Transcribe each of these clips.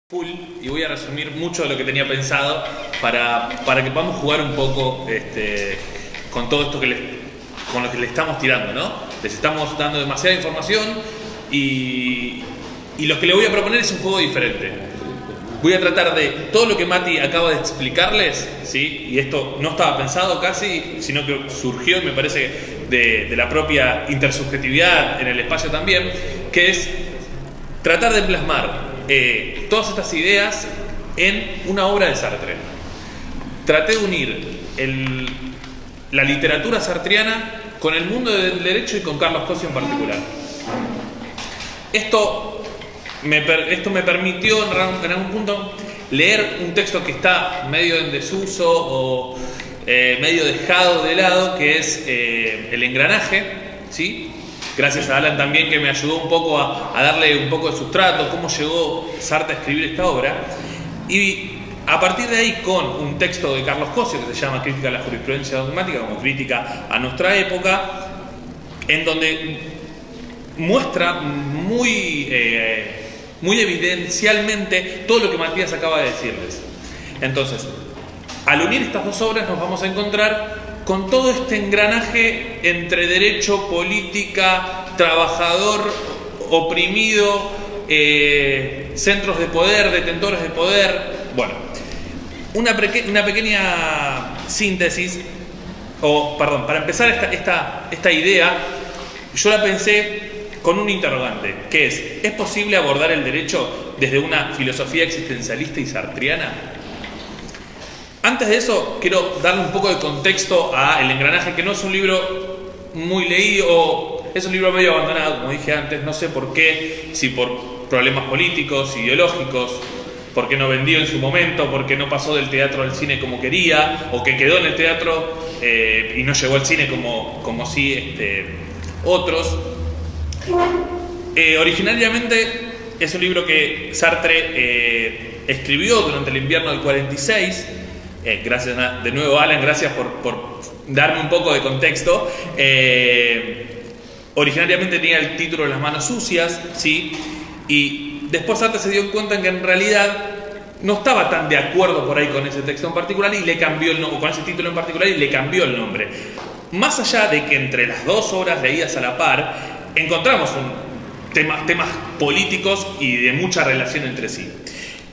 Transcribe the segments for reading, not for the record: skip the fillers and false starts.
Full y voy a resumir mucho de lo que tenía pensado para que podamos jugar un poco con todo esto con lo que le estamos tirando, ¿no? Les estamos dando demasiada información y lo que le voy a proponer es un juego diferente. Voy a tratar de todo lo que Mati acaba de explicarles, ¿sí? Y esto no estaba pensado casi, sino que surgió, me parece, de la propia intersubjetividad en el espacio también, que es tratar de plasmar todas estas ideas en una obra de Sartre. Traté de unir la literatura sartreana con el mundo del derecho y con Carlos Cosio en particular. Esto me permitió en algún punto leer un texto que está medio en desuso o medio dejado de lado, que es El engranaje, ¿sí? Gracias a Alan también, que me ayudó un poco a darle un poco de sustrato, cómo llegó Sartre a escribir esta obra. Y a partir de ahí, con un texto de Carlos Cosio que se llama Crítica a la jurisprudencia dogmática, como crítica a nuestra época, en donde muestra muy evidencialmente todo lo que Matías acaba de decirles. Entonces, al unir estas dos obras nos vamos a encontrar con todo este engranaje entre derecho, política, trabajador, oprimido, centros de poder, detentores de poder. Bueno, una pequeña síntesis, para empezar esta idea, yo la pensé con un interrogante, que ¿es posible abordar el derecho desde una filosofía existencialista y sartriana? Antes de eso, quiero darle un poco de contexto a El engranaje, que no es un libro muy leído, es un libro medio abandonado, como dije antes, no sé por qué, si por problemas políticos, ideológicos, porque no vendió en su momento, porque no pasó del teatro al cine como quería, o que quedó en el teatro y no llegó al cine como sí otros. Originariamente es un libro que Sartre escribió durante el invierno del 46. Gracias de nuevo, Alan, gracias por darme un poco de contexto. Originariamente tenía el título de Las manos sucias, ¿sí? Y después Sartre se dio cuenta en que en realidad no estaba tan de acuerdo por ahí con ese texto en particular y le cambió el nombre, con ese título en particular, y le cambió el nombre. Más allá de que entre las dos obras leídas a la par encontramos temas políticos y de mucha relación entre sí.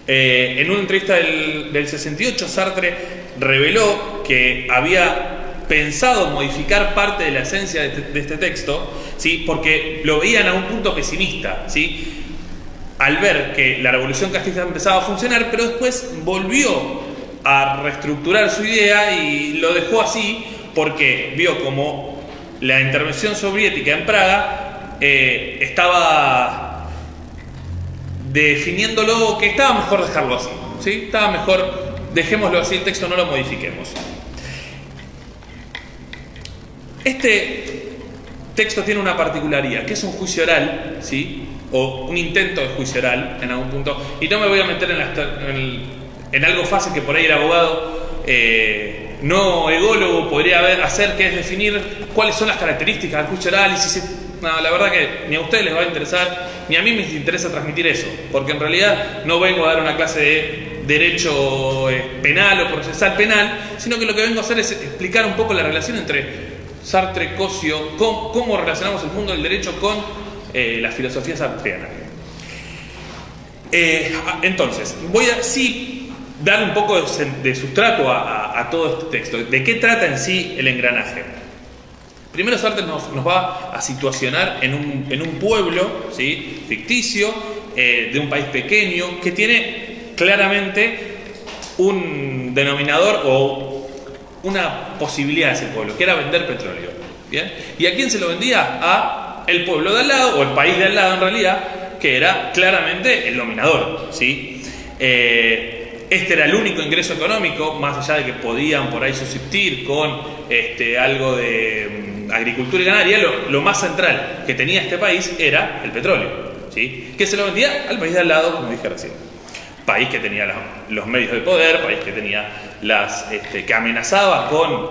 En una entrevista del 68, Sartre reveló que había pensado modificar parte de la esencia de este texto, ¿sí? Porque lo veían a un punto pesimista, ¿sí? Al ver que la revolución castrista empezaba a funcionar, pero después volvió a reestructurar su idea y lo dejó así porque vio como la intervención soviética en Praga estaba definiéndolo, que estaba mejor dejarlo así, ¿sí? Estaba mejor, dejémoslo así, el texto no lo modifiquemos. Este texto tiene una particularidad, que es un juicio oral, ¿sí? O un intento de juicio oral en algún punto, y no me voy a meter en algo fácil que por ahí el abogado no ególogo podría hacer, que es definir cuáles son las características del juicio oral y si no, la verdad que ni a ustedes les va a interesar, ni a mí me interesa transmitir eso, porque en realidad no vengo a dar una clase de derecho penal o procesal penal, sino que lo que vengo a hacer es explicar un poco la relación entre Sartre, Cosio, cómo relacionamos el mundo del derecho con la filosofía sartreana. Entonces, voy a dar un poco de sustrato a todo este texto. ¿De qué trata en sí el engranaje? Primero, Sartre nos va a situacionar en un pueblo, ¿sí? Ficticio, de un país pequeño, que tiene claramente un denominador o una posibilidad de ese pueblo, que era vender petróleo. ¿Bien? ¿Y a quién se lo vendía? A el pueblo de al lado, o el país de al lado en realidad, que era claramente el dominador, ¿sí? Este era el único ingreso económico, más allá de que podían por ahí subsistir con algo de agricultura y ganadería. Lo más central que tenía este país era el petróleo, ¿sí? Que se lo vendía al país de al lado, como dije recién. País que tenía los medios de poder, país que tenía que amenazaba con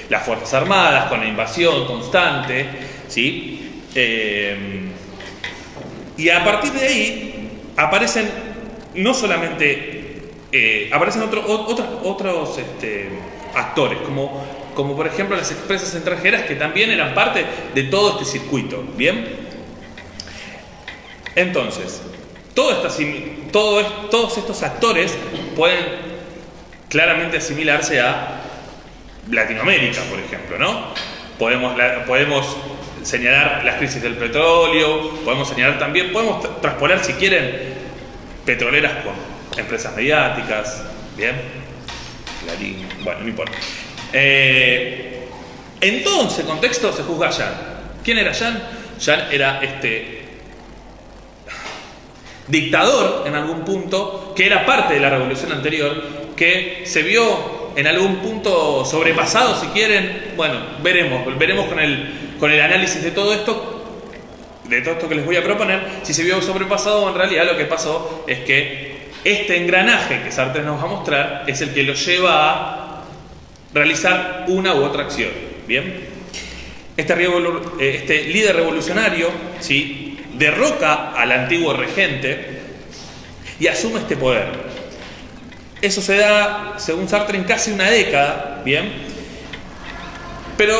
las Fuerzas Armadas, con la invasión constante, ¿sí? Y a partir de ahí aparecen no solamente aparecen otros actores, como por ejemplo las empresas extranjeras, que también eran parte de todo este circuito. ¿Bien? Entonces, todos estos actores pueden claramente asimilarse a Latinoamérica, por ejemplo, ¿no? Podemos señalar las crisis del petróleo, podemos traspolar, si quieren, petroleras con empresas mediáticas, ¿bien? Clarín, bueno, no importa. En todo ese contexto se juzga a Jan. ¿Quién era Jan? Jan era dictador en algún punto, que era parte de la revolución anterior, que se vio en algún punto sobrepasado, si quieren. Bueno, veremos con el análisis de todo esto que les voy a proponer, si se vio sobrepasado o en realidad lo que pasó es que este engranaje que Sartre nos va a mostrar es el que lo lleva a realizar una u otra acción. ¿Bien? Este líder revolucionario, ¿sí?, derroca al antiguo regente y asume este poder. Eso se da, según Sartre, en casi una década, ¿bien? Pero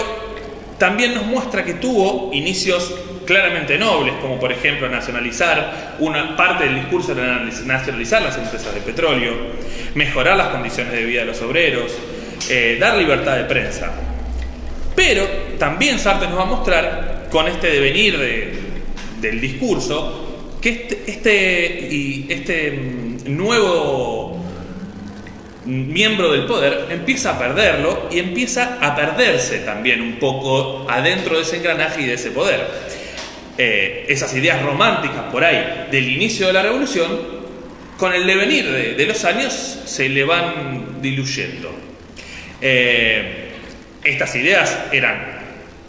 también nos muestra que tuvo inicios claramente nobles, como por ejemplo nacionalizar, una parte del discurso era nacionalizar las empresas de petróleo, mejorar las condiciones de vida de los obreros, dar libertad de prensa. Pero también Sartre nos va a mostrar, con este devenir del discurso, que este nuevo miembro del poder empieza a perderlo y empieza a perderse también un poco adentro de ese engranaje y de ese poder. Esas ideas románticas por ahí del inicio de la revolución, con el devenir de los años, se le van diluyendo. Estas ideas eran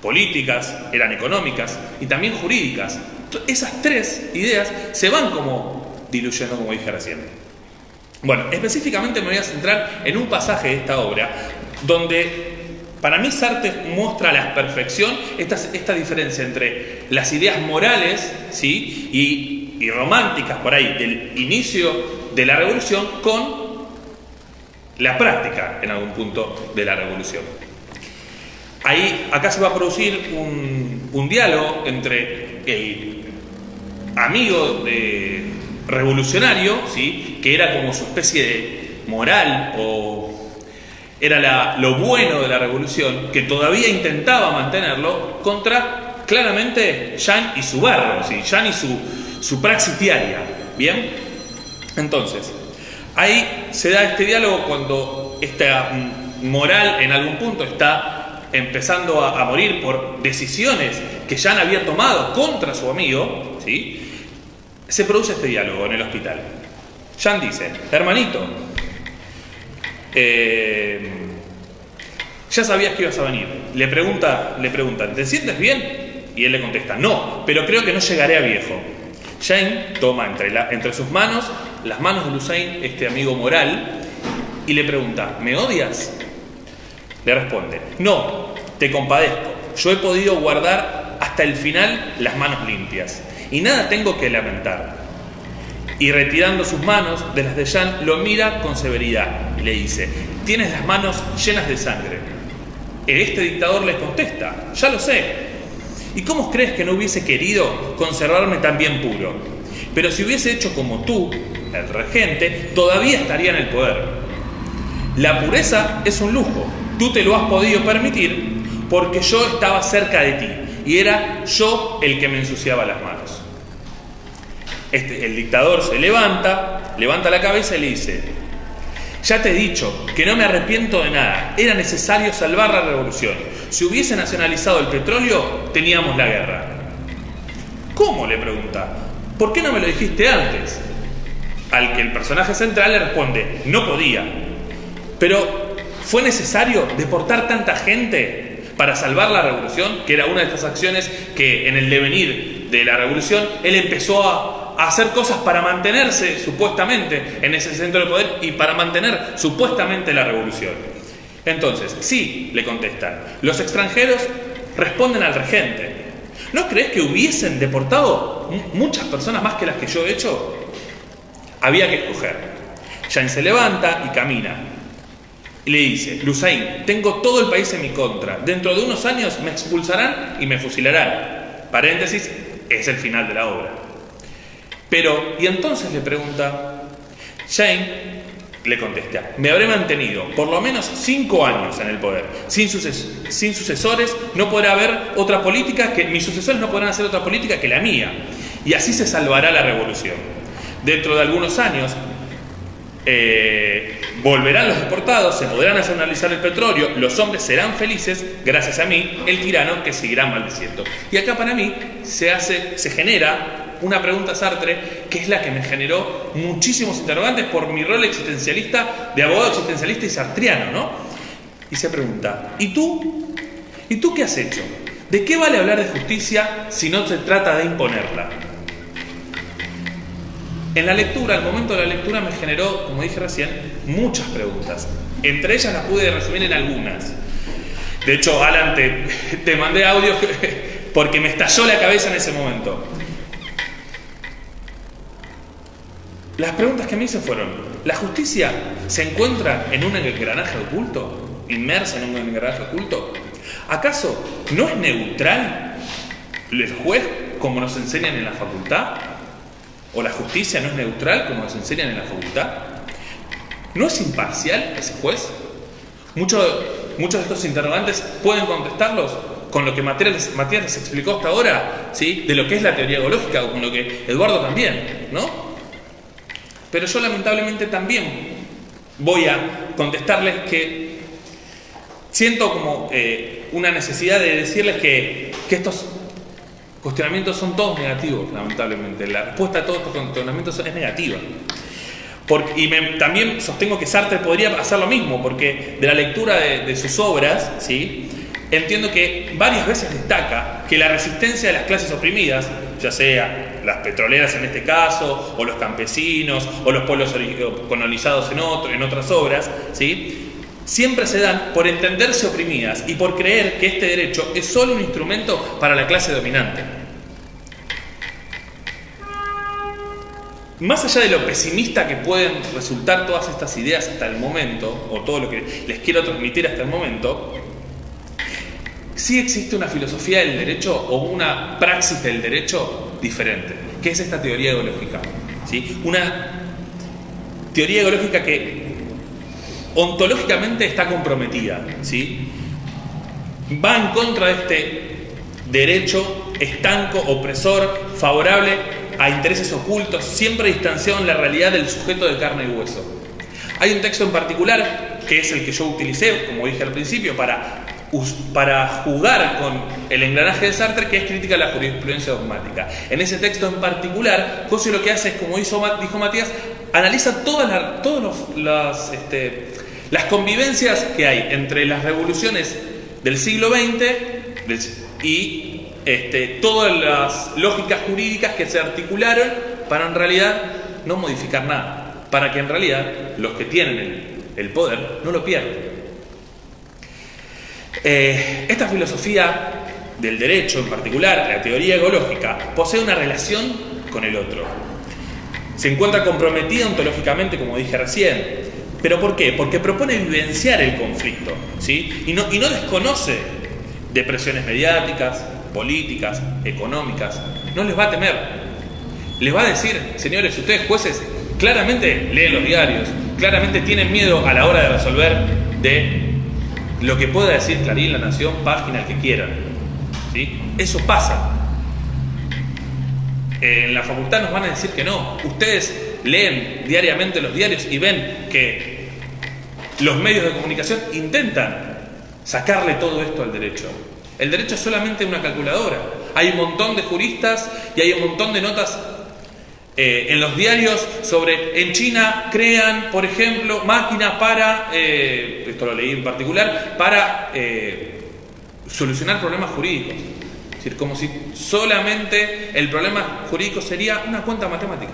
políticas, eran económicas y también jurídicas. Esas tres ideas se van como diluyendo, como dije recién. Bueno, específicamente me voy a centrar en un pasaje de esta obra donde para mí Sartre muestra a la perfección esta diferencia entre las ideas morales, ¿sí?, y románticas por ahí del inicio de la revolución con la práctica en algún punto de la revolución. Acá se va a producir un diálogo entre el amigo revolucionario, ¿sí?, que era como su especie de moral o era lo bueno de la revolución, que todavía intentaba mantenerlo, contra claramente Jan y su barro, ¿sí?, Jan y su praxis diaria. ¿Bien? Entonces, ahí se da este diálogo cuando esta moral en algún punto está empezando a morir por decisiones que Jan había tomado contra su amigo, ¿sí? Se produce este diálogo en el hospital. Jan dice: hermanito, ya sabías que ibas a venir. Le preguntan, ¿te sientes bien? Y él le contesta: no, pero creo que no llegaré a viejo. Jan toma entre sus manos las manos de Hussein, este amigo moral, y le pregunta: ¿me odias? Le responde: no, te compadezco. Yo he podido guardar hasta el final las manos limpias y nada tengo que lamentar. Y retirando sus manos de las de Jan, lo mira con severidad y le dice: tienes las manos llenas de sangre. Este dictador les contesta: ya lo sé. ¿Y cómo crees que no hubiese querido conservarme tan bien puro? Pero si hubiese hecho como tú, el regente, todavía estaría en el poder. La pureza es un lujo. Tú te lo has podido permitir porque yo estaba cerca de ti y era yo el que me ensuciaba las manos. El dictador se levanta la cabeza y le dice: ya te he dicho que no me arrepiento de nada. Era necesario salvar la revolución. Si hubiese nacionalizado el petróleo, teníamos la guerra. ¿Cómo?, le pregunta. ¿Por qué no me lo dijiste antes? Al que el personaje central le responde: no podía. Pero ¿fue necesario deportar tanta gente para salvar la revolución? Que era una de estas acciones que en el devenir de la revolución él empezó a hacer cosas para mantenerse supuestamente en ese centro de poder y para mantener supuestamente la revolución. Entonces, sí, le contestan, los extranjeros responden al regente. ¿No crees que hubiesen deportado muchas personas más que las que yo he hecho? Había que escoger. Jain se levanta y camina. Y le dice: Lusain, tengo todo el país en mi contra. Dentro de unos años me expulsarán y me fusilarán. Paréntesis, es el final de la obra. Pero, y entonces le pregunta, Jain le contesta: me habré mantenido por lo menos 5 años en el poder. Sin sucesores no podrá haber otra política que mis sucesores no podrán hacer otra política que la mía. Y así se salvará la revolución. Dentro de algunos años volverán los deportados, se podrán nacionalizar el petróleo, los hombres serán felices, gracias a mí, el tirano que seguirá maldiciendo. Y acá para mí se genera una pregunta Sartre, que es la que me generó muchísimos interrogantes por mi rol existencialista, de abogado existencialista y sartriano, ¿no? Y se pregunta: ¿y tú? ¿Y tú qué has hecho? ¿De qué vale hablar de justicia si no se trata de imponerla? En la lectura, al momento de la lectura, me generó, como dije recién, muchas preguntas. Entre ellas las pude resumir en algunas. De hecho, Alan, te mandé audio porque me estalló la cabeza en ese momento. Las preguntas que me hice fueron: ¿la justicia se encuentra en un engranaje oculto? ¿Inmersa en un engranaje oculto? ¿Acaso no es neutral el juez como nos enseñan en la facultad? ¿O la justicia no es neutral como nos enseñan en la facultad? ¿No es imparcial ese juez? Muchos de estos interrogantes pueden contestarlos con lo que Matías les explicó hasta ahora, ¿sí? De lo que es la teoría ecológica, o con lo que Eduardo también, ¿no? Pero yo lamentablemente también voy a contestarles que siento como una necesidad de decirles que estos cuestionamientos son todos negativos, lamentablemente. La respuesta a todos estos cuestionamientos es negativa. También sostengo que Sartre podría hacer lo mismo, porque de la lectura de sus obras, ¿sí?, entiendo que varias veces destaca que la resistencia de las clases oprimidas, ya sea las petroleras en este caso, o los campesinos, o los pueblos colonizados en otras obras, ¿sí?, siempre se dan por entenderse oprimidas y por creer que este derecho es solo un instrumento para la clase dominante. Más allá de lo pesimista que pueden resultar todas estas ideas hasta el momento, o todo lo que les quiero transmitir hasta el momento, sí existe una filosofía del derecho o una praxis del derecho diferente, que es esta teoría ecológica, ¿sí? Una teoría ecológica que ontológicamente está comprometida, ¿sí? Va en contra de este derecho estanco, opresor, favorable a intereses ocultos, siempre distanciado en la realidad del sujeto de carne y hueso. Hay un texto en particular, que es el que yo utilicé, como dije al principio, para jugar con el engranaje de Sartre, que es crítica a la jurisprudencia dogmática. En ese texto en particular, Cosio lo que hace es, como dijo Matías, analiza todas las convivencias que hay entre las revoluciones del siglo XX y todas las lógicas jurídicas que se articularon para en realidad no modificar nada, para que en realidad los que tienen el poder no lo pierdan. Esta filosofía del derecho en particular, la teoría ecológica, posee una relación con el otro. Se encuentra comprometida ontológicamente, como dije recién. ¿Pero por qué? Porque propone vivenciar el conflicto, ¿sí? Y no desconoce de presiones mediáticas, políticas, económicas. No les va a temer. Les va a decir: señores, ustedes jueces claramente leen los diarios, claramente tienen miedo a la hora de resolver de lo que pueda decir Clarín, La Nación, página, el que quieran, ¿sí? Eso pasa. En la facultad nos van a decir que no. Ustedes leen diariamente los diarios y ven que los medios de comunicación intentan sacarle todo esto al derecho. El derecho es solamente una calculadora. Hay un montón de juristas y hay un montón de notas en los diarios sobre: en China crean, por ejemplo, máquinas para, esto lo leí en particular, para solucionar problemas jurídicos. Es decir, como si solamente el problema jurídico sería una cuenta matemática,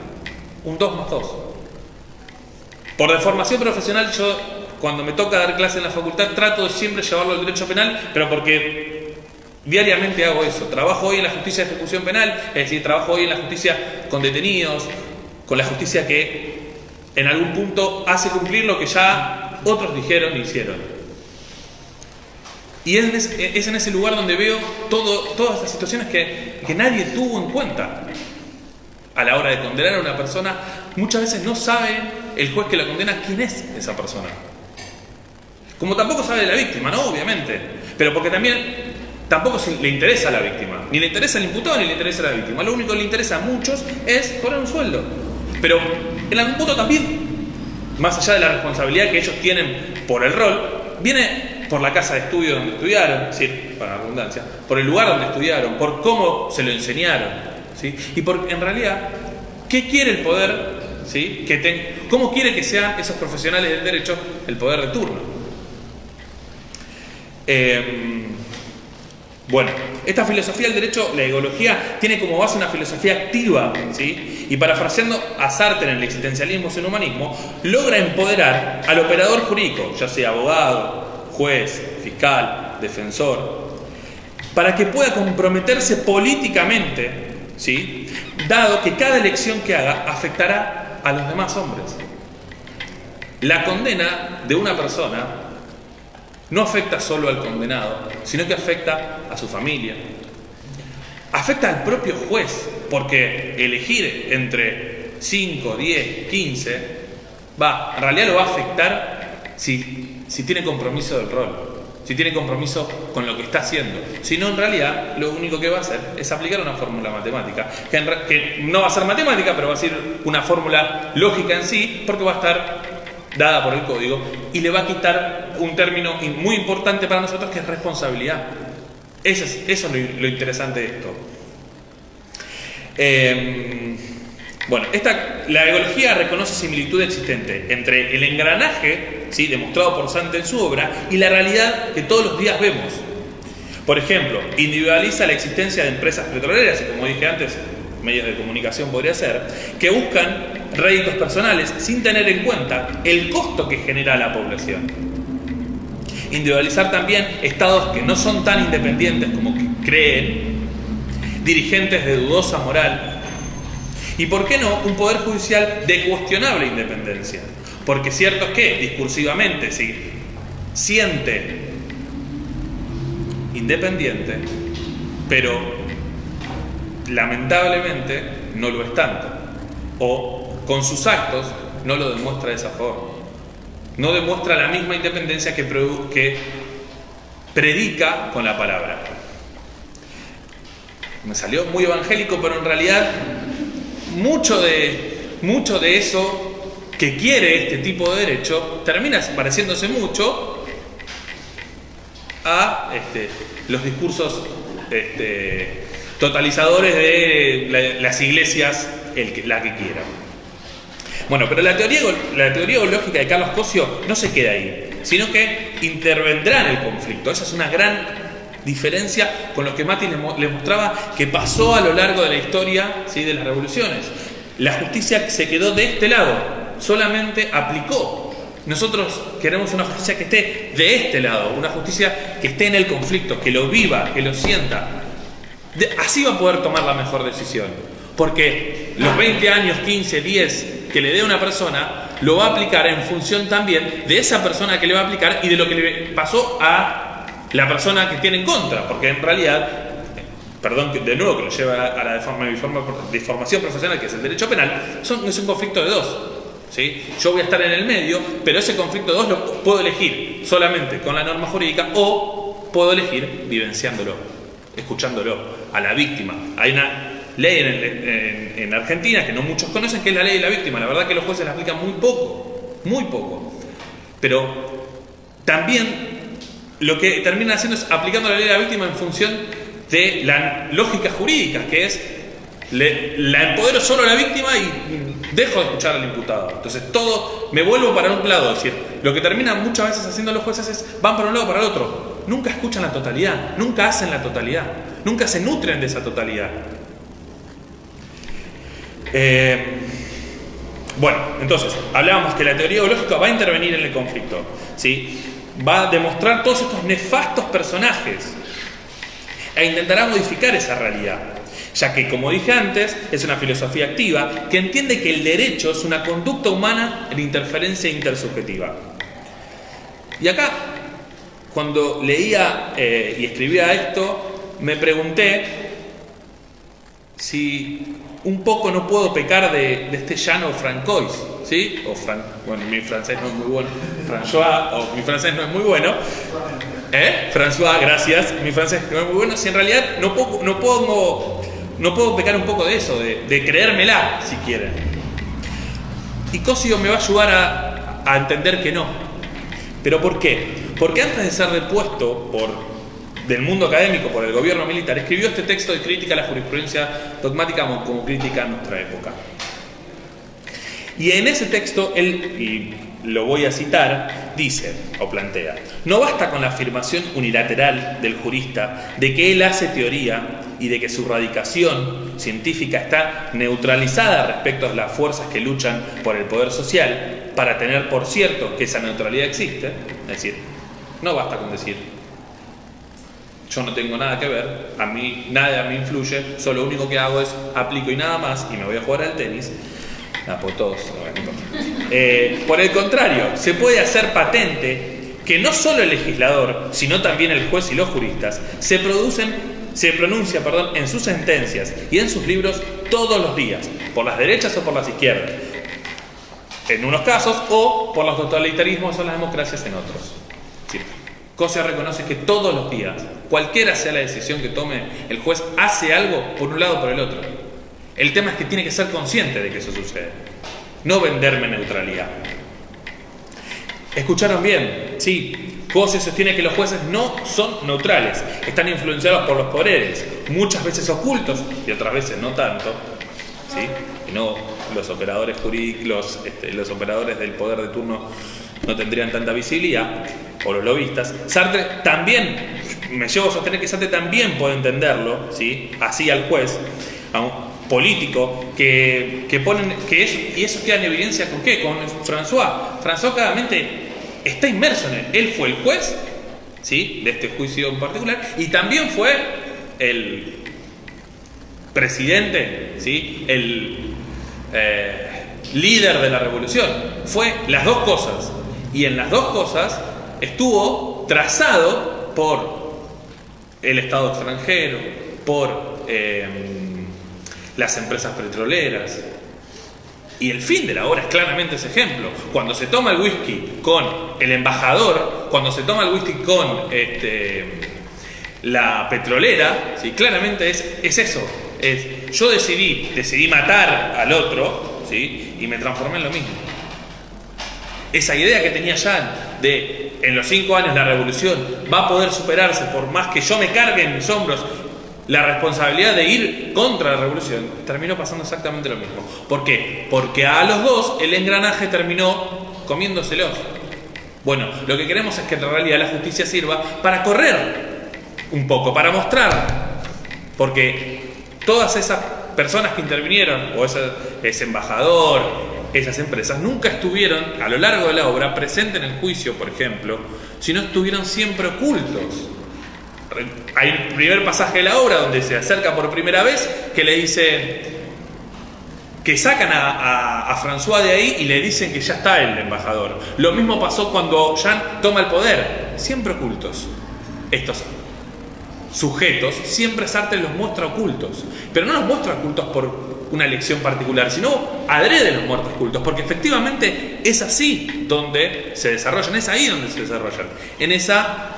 un 2 más 2. Por deformación profesional, yo cuando me toca dar clase en la facultad trato de siempre llevarlo al derecho penal, pero porque diariamente hago eso. Trabajo hoy en la justicia de ejecución penal, es decir, trabajo hoy en la justicia con detenidos, con la justicia que en algún punto hace cumplir lo que ya otros dijeron e hicieron. Y es en ese lugar donde veo todas las situaciones que nadie tuvo en cuenta a la hora de condenar a una persona. Muchas veces no sabe el juez que la condena quién es esa persona. Como tampoco sabe de la víctima, ¿no? Obviamente. Pero porque también tampoco le interesa a la víctima. Ni le interesa al imputado ni le interesa a la víctima. Lo único que le interesa a muchos es cobrar un sueldo. Pero en algún punto también, más allá de la responsabilidad que ellos tienen por el rol, viene por la casa de estudio donde estudiaron, es decir, para la redundancia, por el lugar donde estudiaron, por cómo se lo enseñaron, ¿sí? Y por, en realidad, ¿qué quiere el poder? ¿Sí? ¿Cómo quiere que sean esos profesionales del derecho el poder de turno? Bueno, esta filosofía del derecho, la egología, tiene como base una filosofía activa, ¿sí? Y parafraseando a Sartre en el existencialismo y el humanismo, logra empoderar al operador jurídico, ya sea abogado, juez, fiscal, defensor, para que pueda comprometerse políticamente, ¿sí? Dado que cada elección que haga afectará a los demás hombres. La condena de una persona no afecta solo al condenado, sino que afecta a su familia. Afecta al propio juez, porque elegir entre 5, 10, 15, en realidad lo va a afectar si tiene compromiso del rol, si tiene compromiso con lo que está haciendo. Si no, en realidad, lo único que va a hacer es aplicar una fórmula matemática, que no va a ser matemática, pero va a ser una fórmula lógica en sí, porque va a estar dada por el código, y le va a quitar un término muy importante para nosotros, que es responsabilidad. Eso es lo interesante de esto. Bueno, la egología reconoce similitud existente entre el engranaje, ¿sí?, demostrado por Sante en su obra, y la realidad que todos los días vemos. Por ejemplo, individualiza la existencia de empresas petroleras, y como dije antes, medios de comunicación podría ser, que buscan réditos personales sin tener en cuenta el costo que genera a la población. Individualizar también estados que no son tan independientes como que creen, dirigentes de dudosa moral, y por qué no, un poder judicial de cuestionable independencia, porque cierto es que discursivamente se siente independiente, pero lamentablemente no lo es tanto, o con sus actos no lo demuestra de esa forma. No demuestra la misma independencia que predica con la palabra. Me salió muy evangélico, pero en realidad mucho de eso que quiere este tipo de derecho termina pareciéndose mucho a los discursos totalizadores de las iglesias, la que quieran. Bueno, pero la teoría lógica de Carlos Cosio no se queda ahí, sino que intervendrá en el conflicto. Esa es una gran diferencia con lo que Mati les mostraba que pasó a lo largo de la historia, ¿sí?, de las revoluciones. La justicia se quedó de este lado, solamente aplicó. Nosotros queremos una justicia que esté de este lado, una justicia que esté en el conflicto, que lo viva, que lo sienta. Así va a poder tomar la mejor decisión, porque los 20 años, 15, 10 que le dé a una persona, lo va a aplicar en función también de esa persona que le va a aplicar y de lo que le pasó a la persona que tiene en contra, porque en realidad, perdón, de nuevo que lo lleva a la deformación profesional, que es el derecho penal, es un conflicto de dos, ¿sí? Yo voy a estar en el medio, pero ese conflicto de dos lo puedo elegir solamente con la norma jurídica, o puedo elegir vivenciándolo, escuchándolo a la víctima. Hay una ley en Argentina que no muchos conocen, que es la ley de la víctima. La verdad que los jueces la aplican muy poco, pero también lo que terminan haciendo es aplicando la ley de la víctima en función de la lógica jurídica, que es la empodero solo a la víctima y dejo de escuchar al imputado. Entonces me vuelvo para un lado. Es decir, lo que terminan muchas veces haciendo los jueces es van para un lado o para el otro. Nunca escuchan la totalidad, nunca hacen la totalidad, nunca se nutren de esa totalidad. Bueno, entonces, hablábamos que la teoría ideológica va a intervenir en el conflicto, ¿sí? Va a demostrar todos estos nefastos personajes e intentará modificar esa realidad. ya que, como dije antes, es una filosofía activa que entiende que el derecho es una conducta humana en interferencia intersubjetiva. Y acá, cuando leía y escribía esto, me pregunté si un poco no puedo pecar de este llano Francois, ¿sí? Bueno, mi francés no es muy bueno, mi francés no es muy bueno. François, gracias. Mi francés no es muy bueno. Si en realidad no puedo pecar un poco de eso, de creérmela, si quieren. Y Cossio me va a ayudar a entender que no. ¿Pero por qué? Porque antes de ser depuesto del mundo académico por el gobierno militar, escribió este texto de crítica a la jurisprudencia dogmática como crítica a nuestra época. Y en ese texto, él, y lo voy a citar, dice o plantea: no basta con la afirmación unilateral del jurista de que él hace teoría y de que su radicación científica está neutralizada respecto a las fuerzas que luchan por el poder social para tener por cierto que esa neutralidad existe. Es decir, no basta con decir yo no tengo nada que ver, a mí nada me influye, solo lo único que hago es aplico y nada más, y me voy a jugar al tenis. Por todos. Por el contrario, se puede hacer patente que no solo el legislador, sino también el juez y los juristas se pronuncia en sus sentencias y en sus libros todos los días, por las derechas o por las izquierdas, en unos casos, o por los totalitarismos o las democracias en otros. Sí. Cossio reconoce que todos los días, cualquiera sea la decisión que tome el juez, hace algo por un lado o por el otro. El tema es que tiene que ser consciente de que eso sucede, no venderme neutralidad. ¿Escucharon bien? Sí, Cossio sostiene que los jueces no son neutrales, están influenciados por los poderes, muchas veces ocultos y otras veces no tanto, ¿sí? Y no los operadores jurídicos, los operadores del poder de turno no tendrían tanta visibilidad, o los lobistas. Sartre también, me llevo a sostener que Sartre también puede entenderlo, ¿sí? Así al juez, a un político que ponen que eso, y eso queda en evidencia con qué, con François. François claramente está inmerso en él. Él fue el juez, ¿sí? De este juicio en particular, y también fue el presidente, ¿sí? El líder de la revolución. Fue las dos cosas, y en las dos cosas estuvo trazado por el Estado extranjero, por las empresas petroleras. Y el fin de la obra es claramente ese ejemplo. Cuando se toma el whisky con el embajador, cuando se toma el whisky con la petrolera, ¿sí? Claramente es eso. Yo decidí matar al otro, ¿sí? Y me transformé en lo mismo. Esa idea que tenía Jean de en los 5 años la revolución va a poder superarse por más que yo me cargue en mis hombros la responsabilidad de ir contra la revolución, terminó pasando exactamente lo mismo. ¿Por qué? Porque a los dos el engranaje terminó comiéndoselos. Bueno, lo que queremos es que en realidad la justicia sirva para correr un poco, para mostrar, porque todas esas personas que intervinieron, o ese embajador, esas empresas, nunca estuvieron a lo largo de la obra presentes en el juicio, por ejemplo, sino estuvieron siempre ocultos. Hay un primer pasaje de la obra donde se acerca por primera vez, que le dice que sacan a François de ahí y le dicen que ya está el embajador. Lo mismo pasó cuando Jean toma el poder, siempre ocultos. Estos sujetos siempre Sartre los muestra ocultos, pero no los muestra ocultos por una elección particular, sino adrede los muestra ocultos, porque efectivamente es así donde se desarrollan, es ahí donde se desarrollan, en esa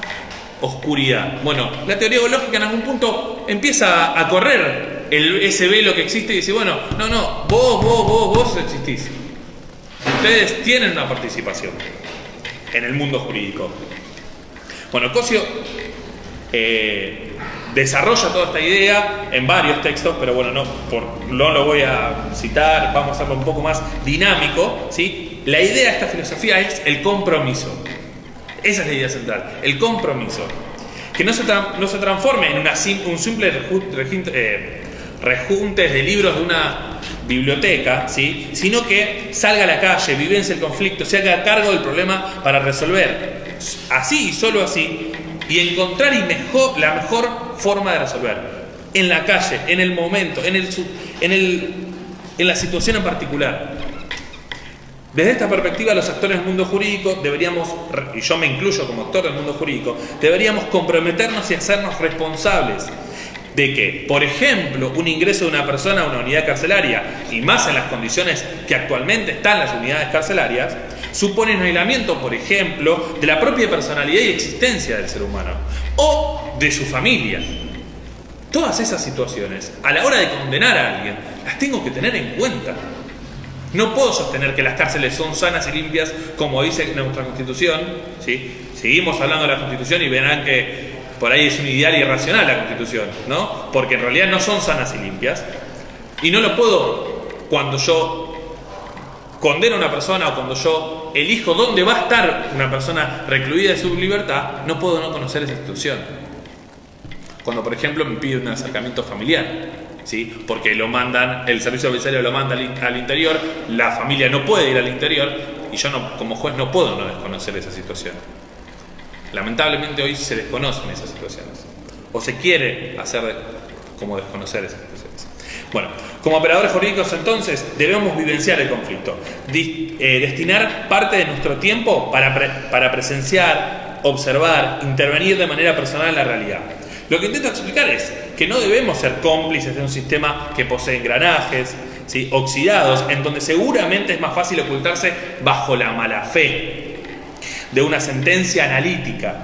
oscuridad. Bueno, la teoría holológica en algún punto empieza a correr ese velo que existe y dice, bueno, no, vos existís. Ustedes tienen una participación en el mundo jurídico. Bueno, Cossio desarrolla toda esta idea en varios textos, pero bueno, no lo voy a citar, vamos a hacerlo un poco más dinámico, ¿sí? La idea de esta filosofía es el compromiso. Esa es la idea central, el compromiso. Que no se transforme en un simple rejunte de libros de una biblioteca, ¿sí? Sino que salga a la calle, vivencie el conflicto, se haga cargo del problema para resolver. Así y solo así, y encontrar la mejor forma de resolver. en la calle, en el momento, en la situación en particular. Desde esta perspectiva, los actores del mundo jurídico deberíamos, y yo me incluyo como actor del mundo jurídico, deberíamos comprometernos y hacernos responsables de que, por ejemplo, un ingreso de una persona a una unidad carcelaria, y más en las condiciones que actualmente están las unidades carcelarias, supone un aislamiento, por ejemplo, de la propia personalidad y existencia del ser humano, o de su familia. Todas esas situaciones, a la hora de condenar a alguien, las tengo que tener en cuenta. No puedo sostener que las cárceles son sanas y limpias, como dice nuestra Constitución, ¿sí? Seguimos hablando de la Constitución y verán que por ahí es un ideal irracional la Constitución, ¿no? Porque en realidad no son sanas y limpias. Y no lo puedo, cuando yo condeno a una persona o cuando yo elijo dónde va a estar una persona recluida de su libertad, no puedo no conocer esa situación. Cuando, por ejemplo, me pide un acercamiento familiar, ¿sí? Porque lo mandan, el servicio penitenciario lo manda al interior, la familia no puede ir al interior y yo no, como juez no puedo no desconocer esa situación. Lamentablemente hoy se desconocen esas situaciones o se quiere hacer como desconocer esas situaciones. Bueno, como operadores jurídicos entonces debemos vivenciar el conflicto, destinar parte de nuestro tiempo para presenciar, observar, intervenir de manera personal en la realidad. Lo que intento explicar es que no debemos ser cómplices de un sistema que posee engranajes, ¿sí?, oxidados, en donde seguramente es más fácil ocultarse bajo la mala fe de una sentencia analítica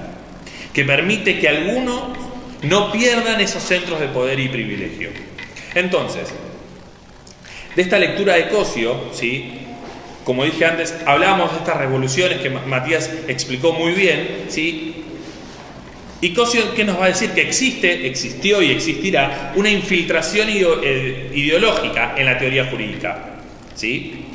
que permite que algunos no pierdan esos centros de poder y privilegio. Entonces, de esta lectura de Cosio, ¿sí?, como dije antes, hablábamos de estas revoluciones que Matías explicó muy bien, ¿sí? Y Cosio, ¿qué nos va a decir? Que existió y existirá una infiltración ideológica en la teoría jurídica, ¿sí?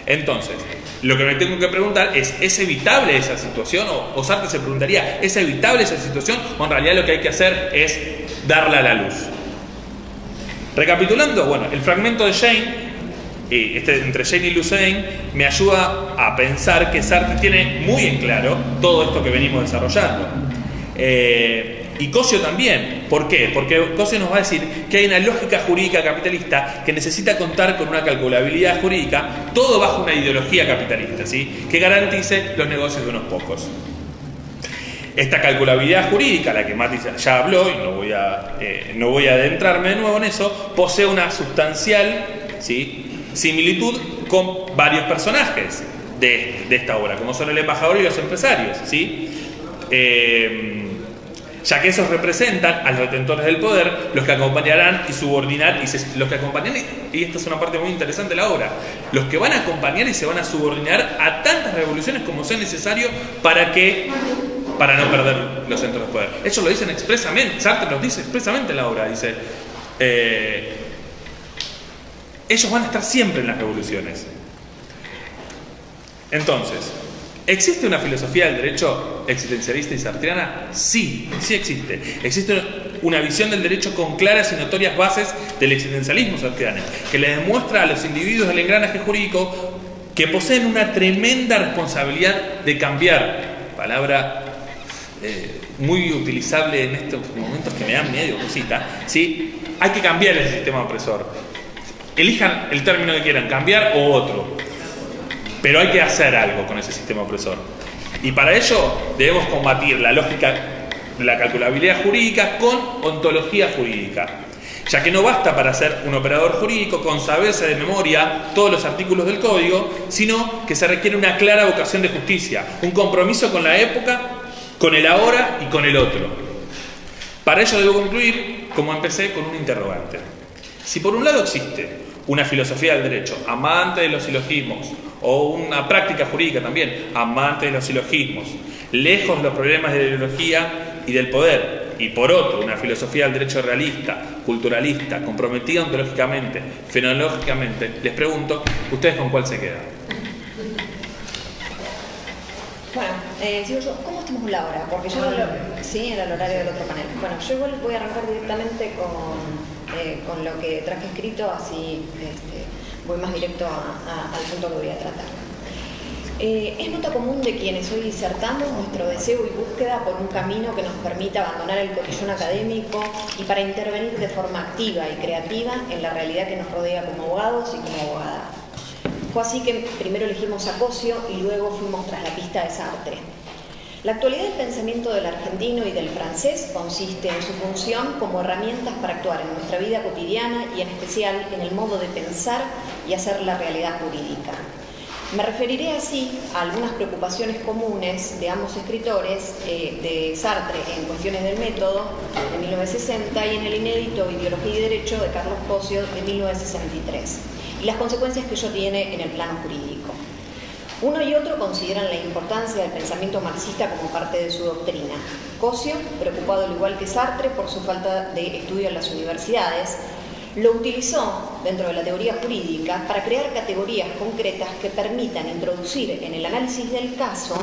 Entonces, lo que me tengo que preguntar ¿es evitable esa situación? O Sartre se preguntaría, ¿es evitable esa situación? O en realidad lo que hay que hacer es darla a la luz. Recapitulando, bueno, el fragmento de Jane, entre Jane y Lucein, me ayuda a pensar que Sartre tiene muy en claro todo esto que venimos desarrollando. Y Cosio también. ¿Por qué? Porque Cosio nos va a decir que hay una lógica jurídica capitalista que necesita contar con una calculabilidad jurídica, todo bajo una ideología capitalista, ¿sí?, que garantice los negocios de unos pocos. Esta calculabilidad jurídica, la que Mati ya habló, y no voy a adentrarme de nuevo en eso, posee una sustancial, ¿sí?, similitud con varios personajes de esta obra, como son el embajador y los empresarios, ¿sí? Ya que esos representan a los detentores del poder, los que acompañarán y subordinar, los que acompañan, y esta es una parte muy interesante de la obra, los que van a acompañar y se van a subordinar a tantas revoluciones como sea necesario para no perder los centros de poder. Ellos lo dicen expresamente, Sartre los dice expresamente en la obra, dice, ellos van a estar siempre en las revoluciones. Entonces, ¿existe una filosofía del derecho existencialista y sartriana? Sí, sí existe. Existe una visión del derecho con claras y notorias bases del existencialismo sartriano, que le demuestra a los individuos del engranaje jurídico que poseen una tremenda responsabilidad de cambiar, palabra muy utilizable en estos momentos que me dan medio cosita, ¿sí? Hay que cambiar el sistema opresor. Elijan el término que quieran, cambiar o otro. Pero hay que hacer algo con ese sistema opresor. Y para ello debemos combatir la lógica de la calculabilidad jurídica con ontología jurídica. Ya que no basta para ser un operador jurídico con saberse de memoria todos los artículos del código, sino que se requiere una clara vocación de justicia, un compromiso con la época, con el ahora y con el otro. Para ello debo concluir, como empecé, con un interrogante. Si por un lado existe una filosofía del derecho amante de los silogismos, o una práctica jurídica también amante de los silogismos, lejos de los problemas de la ideología y del poder, y por otro, una filosofía del derecho realista, culturalista, comprometida ontológicamente, fenomenológicamente, les pregunto, ¿ustedes con cuál se quedan? Bueno, sigo yo. ¿Cómo estamos la hora? Porque yo sí, era el horario del otro panel. Bueno, yo igual voy a arrancar directamente con lo que traje escrito, así voy más directo al punto que voy a tratar. Es nota común de quienes hoy disertamos nuestro deseo y búsqueda por un camino que nos permita abandonar el cotillón académico y para intervenir de forma activa y creativa en la realidad que nos rodea como abogados y como abogadas. Fue así que primero elegimos a Cosio y luego fuimos tras la pista de Sartre. La actualidad del pensamiento del argentino y del francés consiste en su función como herramientas para actuar en nuestra vida cotidiana y en especial en el modo de pensar y hacer la realidad jurídica. Me referiré así a algunas preocupaciones comunes de ambos escritores, de Sartre en Cuestiones del Método, de 1960, y en el inédito Ideología y Derecho, de Carlos Cosio, de 1963, y las consecuencias que ello tiene en el plano jurídico. Uno y otro consideran la importancia del pensamiento marxista como parte de su doctrina. Cosio, preocupado al igual que Sartre por su falta de estudio en las universidades, lo utilizó dentro de la teoría jurídica para crear categorías concretas que permitan introducir en el análisis del caso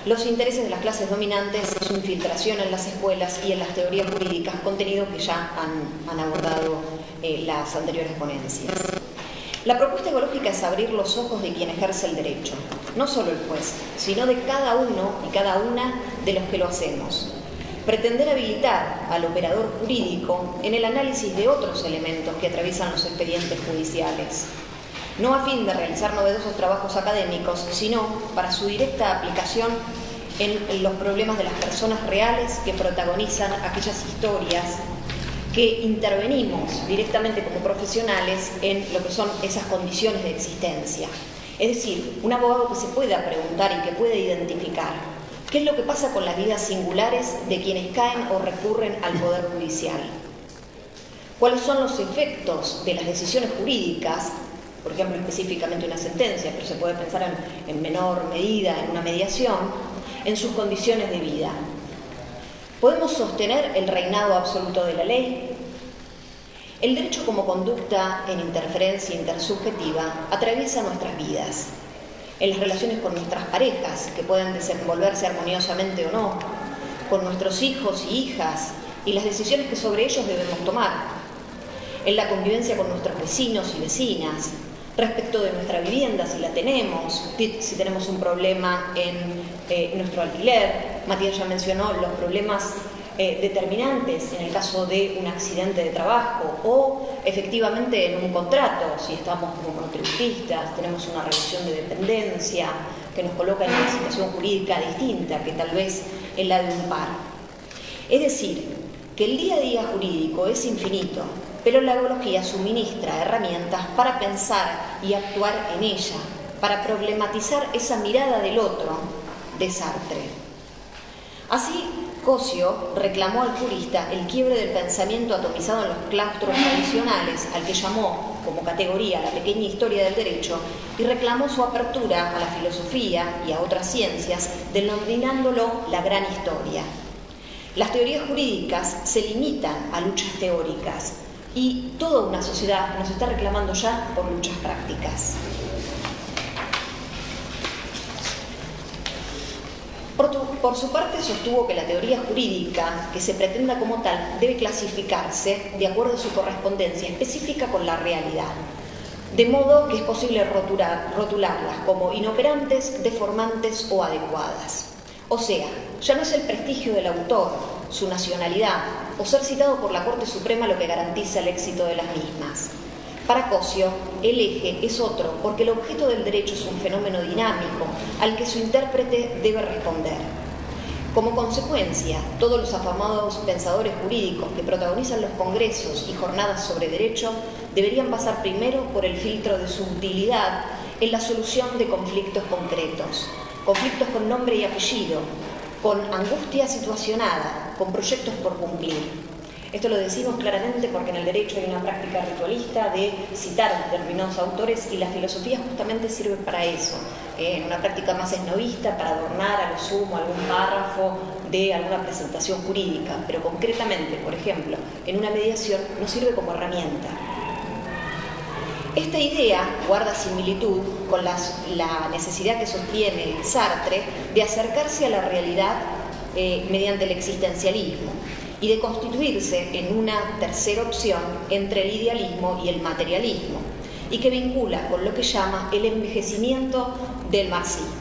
los intereses de las clases dominantes, su infiltración en las escuelas y en las teorías jurídicas, contenido que ya han abordado las anteriores ponencias. La propuesta ecológica es abrir los ojos de quien ejerce el derecho, no solo el juez, sino de cada uno y cada una de los que lo hacemos. Pretender habilitar al operador jurídico en el análisis de otros elementos que atraviesan los expedientes judiciales, no a fin de realizar novedosos trabajos académicos, sino para su directa aplicación en los problemas de las personas reales que protagonizan aquellas historias que intervenimos directamente como profesionales en lo que son esas condiciones de existencia. Es decir, un abogado que se pueda preguntar y que pueda identificar ¿qué es lo que pasa con las vidas singulares de quienes caen o recurren al Poder Judicial? ¿Cuáles son los efectos de las decisiones jurídicas? Por ejemplo, específicamente una sentencia, pero se puede pensar en menor medida en una mediación, en sus condiciones de vida. ¿Podemos sostener el reinado absoluto de la ley? El derecho como conducta en interferencia intersubjetiva atraviesa nuestras vidas. En las relaciones con nuestras parejas, que pueden desenvolverse armoniosamente o no, con nuestros hijos y hijas, y las decisiones que sobre ellos debemos tomar, en la convivencia con nuestros vecinos y vecinas, respecto de nuestra vivienda, si la tenemos, si tenemos un problema en nuestro alquiler. Matías ya mencionó los problemas determinantes en el caso de un accidente de trabajo o efectivamente en un contrato, si estamos como monotributistas, tenemos una relación de dependencia que nos coloca en una situación jurídica distinta que tal vez en la de un par. Es decir, que el día a día jurídico es infinito, pero la ecología suministra herramientas para pensar y actuar en ella, para problematizar esa mirada del otro de Sartre. Así, Cosio reclamó al jurista el quiebre del pensamiento atomizado en los claustros tradicionales, al que llamó como categoría la pequeña historia del derecho, y reclamó su apertura a la filosofía y a otras ciencias, denominándolo la gran historia. Las teorías jurídicas se limitan a luchas teóricas y toda una sociedad nos está reclamando ya por luchas prácticas. Por su parte, sostuvo que la teoría jurídica, que se pretenda como tal, debe clasificarse de acuerdo a su correspondencia específica con la realidad, de modo que es posible rotularlas como inoperantes, deformantes o adecuadas. O sea, ya no es el prestigio del autor, su nacionalidad o ser citado por la Corte Suprema lo que garantiza el éxito de las mismas. Para Cosio, el eje es otro, porque el objeto del derecho es un fenómeno dinámico al que su intérprete debe responder. Como consecuencia, todos los afamados pensadores jurídicos que protagonizan los congresos y jornadas sobre derecho deberían pasar primero por el filtro de su utilidad en la solución de conflictos concretos, conflictos con nombre y apellido, con angustia situacionada, con proyectos por cumplir. Esto lo decimos claramente porque en el derecho hay una práctica ritualista de citar determinados autores y la filosofía justamente sirve para eso, una práctica más esnovista para adornar a lo sumo algún párrafo de alguna presentación jurídica, pero concretamente, por ejemplo, en una mediación nos sirve como herramienta. Esta idea guarda similitud con la necesidad que sostiene Sartre de acercarse a la realidad mediante el existencialismo y de constituirse en una tercera opción entre el idealismo y el materialismo, y que vincula con lo que llama el envejecimiento del marxismo.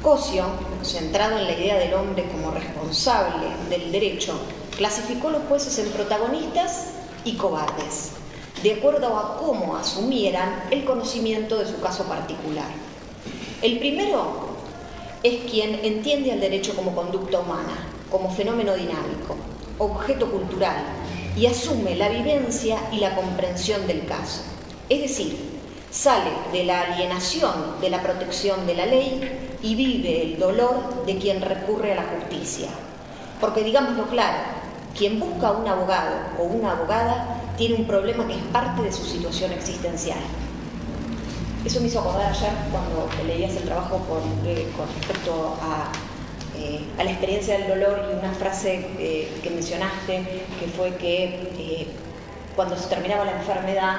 Cosio, centrado en la idea del hombre como responsable del derecho, clasificó a los jueces en protagonistas y cobardes, de acuerdo a cómo asumieran el conocimiento de su caso particular. El primero es quien entiende al derecho como conducta humana, como fenómeno dinámico, objeto cultural, y asume la vivencia y la comprensión del caso. Es decir, sale de la alienación de la protección de la ley y vive el dolor de quien recurre a la justicia. Porque digámoslo claro, quien busca a un abogado o una abogada tiene un problema que es parte de su situación existencial. Eso me hizo acordar ayer cuando leías el trabajo con respecto a la experiencia del dolor, y una frase que mencionaste, que fue que cuando se terminaba la enfermedad,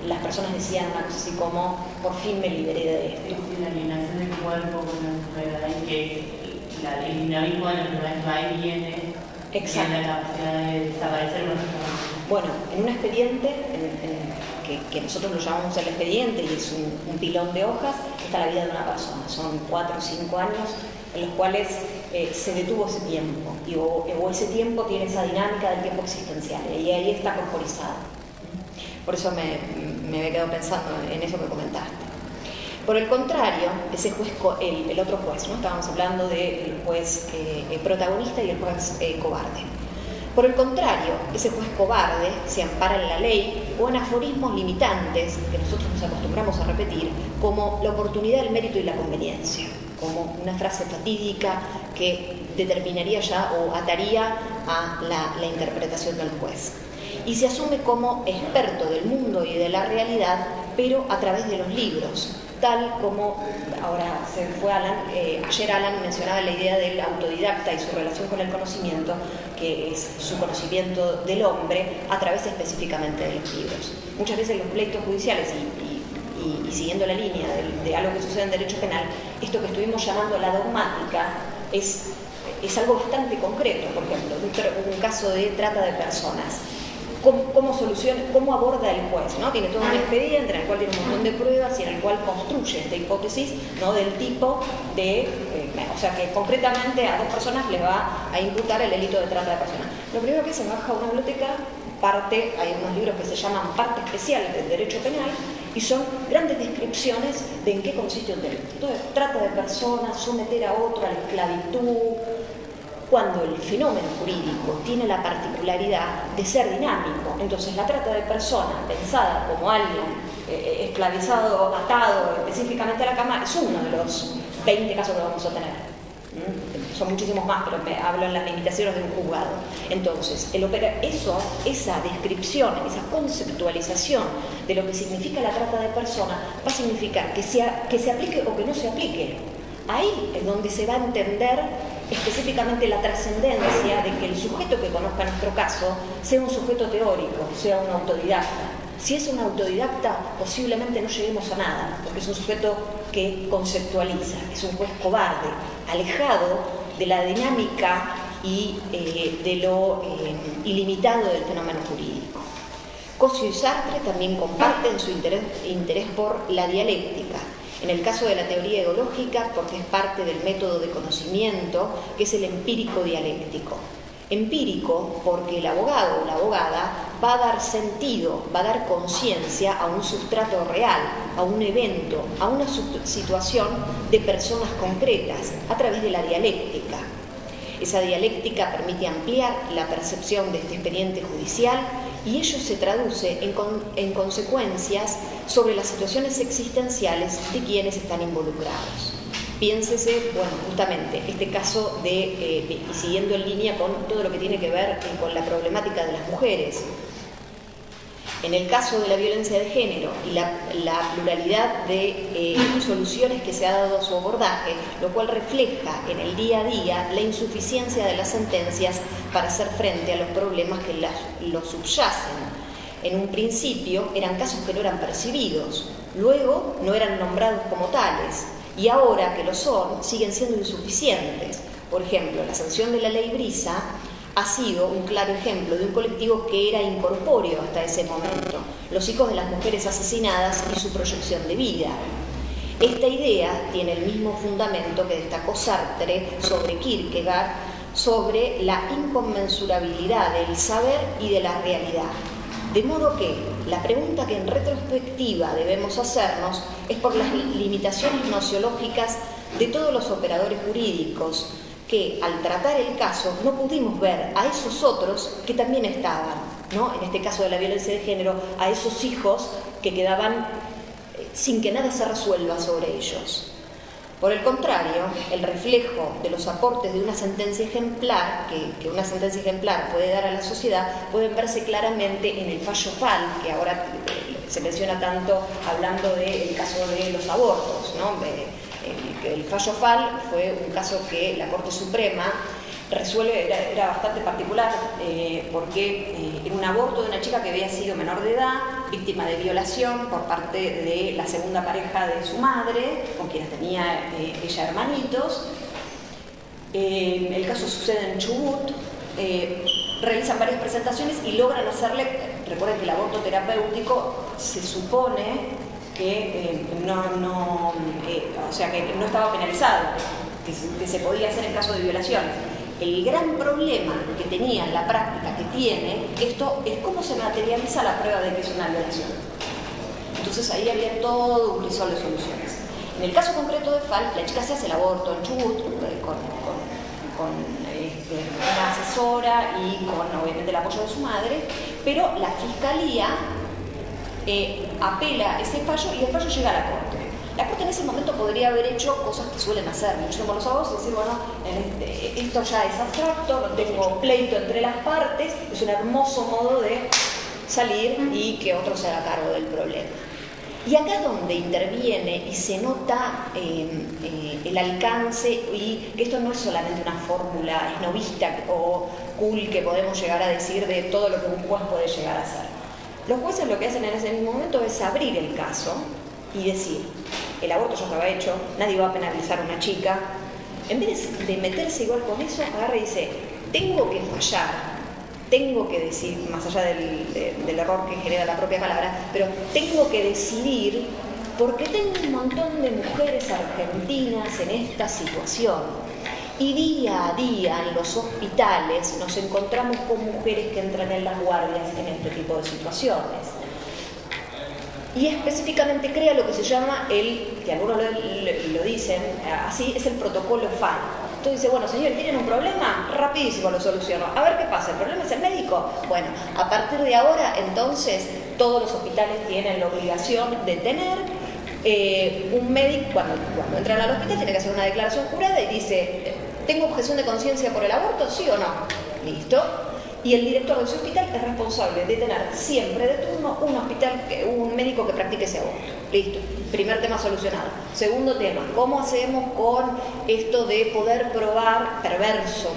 las personas decían una cosa así como: por fin me liberé de esto. Es la alienación del cuerpo con la enfermedad, y que el dinamismo de la enfermedad va y viene. Exacto. Tiene la capacidad de desaparecer con nosotros. Bueno, en un expediente, que nosotros lo llamamos el expediente, y es un pilón de hojas, está la vida de una persona. Son 4 o 5 años en los cuales se detuvo ese tiempo, o ese tiempo tiene esa dinámica del tiempo existencial, y ahí está corporizado. Por eso me había quedado pensando en eso que comentaste. Por el contrario, ese juez, el otro juez, ¿no? Estábamos hablando del juez protagonista y el juez cobarde. Por el contrario, ese juez cobarde se ampara en la ley o en aforismos limitantes que nosotros nos acostumbramos a repetir, como la oportunidad, el mérito y la conveniencia, como una frase fatídica que determinaría ya o ataría a la interpretación del juez. Y se asume como experto del mundo y de la realidad, pero a través de los libros, tal como ahora se fue ayer Alan mencionaba la idea del autodidacta y su relación con el conocimiento, que es su conocimiento del hombre a través específicamente de los libros. Muchas veces los pleitos judiciales, y siguiendo la línea de algo que sucede en derecho penal, esto que estuvimos llamando la dogmática es algo bastante concreto. Por ejemplo, un caso de trata de personas. ¿Cómo aborda el juez? ¿No? Tiene todo un expediente en el cual tiene un montón de pruebas y en el cual construye esta hipótesis, ¿no? Del tipo de... o sea, que concretamente a 2 personas le va a imputar el delito de trata de personas. Lo primero que se baja a una biblioteca, hay unos libros que se llaman Parte Especial del Derecho Penal, y son grandes descripciones de en qué consiste un delito. Entonces, trata de personas, someter a otro a la esclavitud, cuando el fenómeno jurídico tiene la particularidad de ser dinámico. Entonces, la trata de personas, pensada como alguien esclavizado, atado específicamente a la cama, es uno de los 20 casos que vamos a tener. Son muchísimos más, pero me hablo en las limitaciones de un juzgado. Entonces, esa descripción, esa conceptualización de lo que significa la trata de personas va a significar que se aplique o que no se aplique. Ahí es donde se va a entender específicamente la trascendencia de que el sujeto que conozca nuestro caso sea un sujeto teórico, sea un autodidacta. Si es un autodidacta, posiblemente no lleguemos a nada, porque es un sujeto que conceptualiza, es un juez cobarde, alejado de la dinámica y de lo ilimitado del fenómeno jurídico. Cosio y Sartre también comparten su interés por la dialéctica. En el caso de la teoría ideológica, porque es parte del método de conocimiento, que es el empírico dialéctico. Empírico porque el abogado o la abogada va a dar sentido, va a dar conciencia a un sustrato real, a un evento, a una situación de personas concretas, a través de la dialéctica. Esa dialéctica permite ampliar la percepción de este expediente judicial, y ello se traduce en consecuencias sobre las situaciones existenciales de quienes están involucrados. Piénsese, bueno, justamente este caso y siguiendo en línea con todo lo que tiene que ver con la problemática de las mujeres. En el caso de la violencia de género y la pluralidad de soluciones que se ha dado a su abordaje, lo cual refleja en el día a día la insuficiencia de las sentencias para hacer frente a los problemas que los subyacen. En un principio eran casos que no eran percibidos, luego no eran nombrados como tales, y ahora que lo son, siguen siendo insuficientes. Por ejemplo, la sanción de la ley Brisa ha sido un claro ejemplo de un colectivo que era incorpóreo hasta ese momento, los hijos de las mujeres asesinadas y su proyección de vida. Esta idea tiene el mismo fundamento que destacó Sartre sobre Kierkegaard, sobre la inconmensurabilidad del saber y de la realidad. De modo que la pregunta que en retrospectiva debemos hacernos es por las limitaciones nociológicas de todos los operadores jurídicos que al tratar el caso no pudimos ver a esos otros que también estaban, ¿no? En este caso de la violencia de género, a esos hijos que quedaban sin que nada se resuelva sobre ellos. Por el contrario, el reflejo de los aportes de una sentencia ejemplar, que una sentencia ejemplar puede dar a la sociedad, pueden verse claramente en el fallo Fall, que ahora se menciona tanto hablando del caso de los abortos, ¿no? El fallo Fall fue un caso que la Corte Suprema resuelve, era bastante particular, porque era un aborto de una chica que había sido menor de edad, víctima de violación por parte de la segunda pareja de su madre, con quienes tenía ella hermanitos. El caso sucede en Chubut, realizan varias presentaciones y logran hacerle, recuerden que el aborto terapéutico se supone que o sea, que no estaba penalizado, que se podía hacer en caso de violaciones. El gran problema que tenía en la práctica, que tiene esto, es cómo se materializa la prueba de que es una violación. Entonces ahí había todo un crisol de soluciones. En el caso concreto de Fall, la chica se hace el aborto en Chubut con una asesora y con obviamente el apoyo de su madre, pero la fiscalía apela ese fallo y el fallo llega a la Corte. La Corte en ese momento podría haber hecho cosas que suelen hacer mucho con los abogados y decir, bueno, esto ya es abstracto, no tengo pleito entre las partes, es un hermoso modo de salir y que otro se haga cargo del problema. Y acá donde interviene y se nota el alcance, y que esto no es solamente una fórmula esnovista o cool que podemos llegar a decir de todo lo que un juez puede llegar a hacer. Los jueces lo que hacen en ese mismo momento es abrir el caso y decir, el aborto ya estaba hecho, nadie va a penalizar a una chica. En vez de meterse igual con eso, agarra y dice, tengo que fallar, tengo que decir, más allá del error que genera la propia palabra, pero tengo que decidir porque tengo un montón de mujeres argentinas en esta situación. Y día a día en los hospitales nos encontramos con mujeres que entran en las guardias en este tipo de situaciones. Y específicamente crea lo que se llama que algunos lo dicen, así es el protocolo Fall. Entonces dice, bueno, señores, ¿tienen un problema? Rapidísimo lo soluciono. A ver qué pasa, ¿el problema es el médico? Bueno, a partir de ahora, entonces, todos los hospitales tienen la obligación de tener un médico, cuando entran al hospital, tiene que hacer una declaración jurada y dice, ¿tengo objeción de conciencia por el aborto? ¿Sí o no? Listo. Y el director de ese hospital es responsable de tener siempre de turno un médico que practique ese aborto. Listo. Primer tema solucionado. Segundo tema, ¿cómo hacemos con esto de poder probar, perverso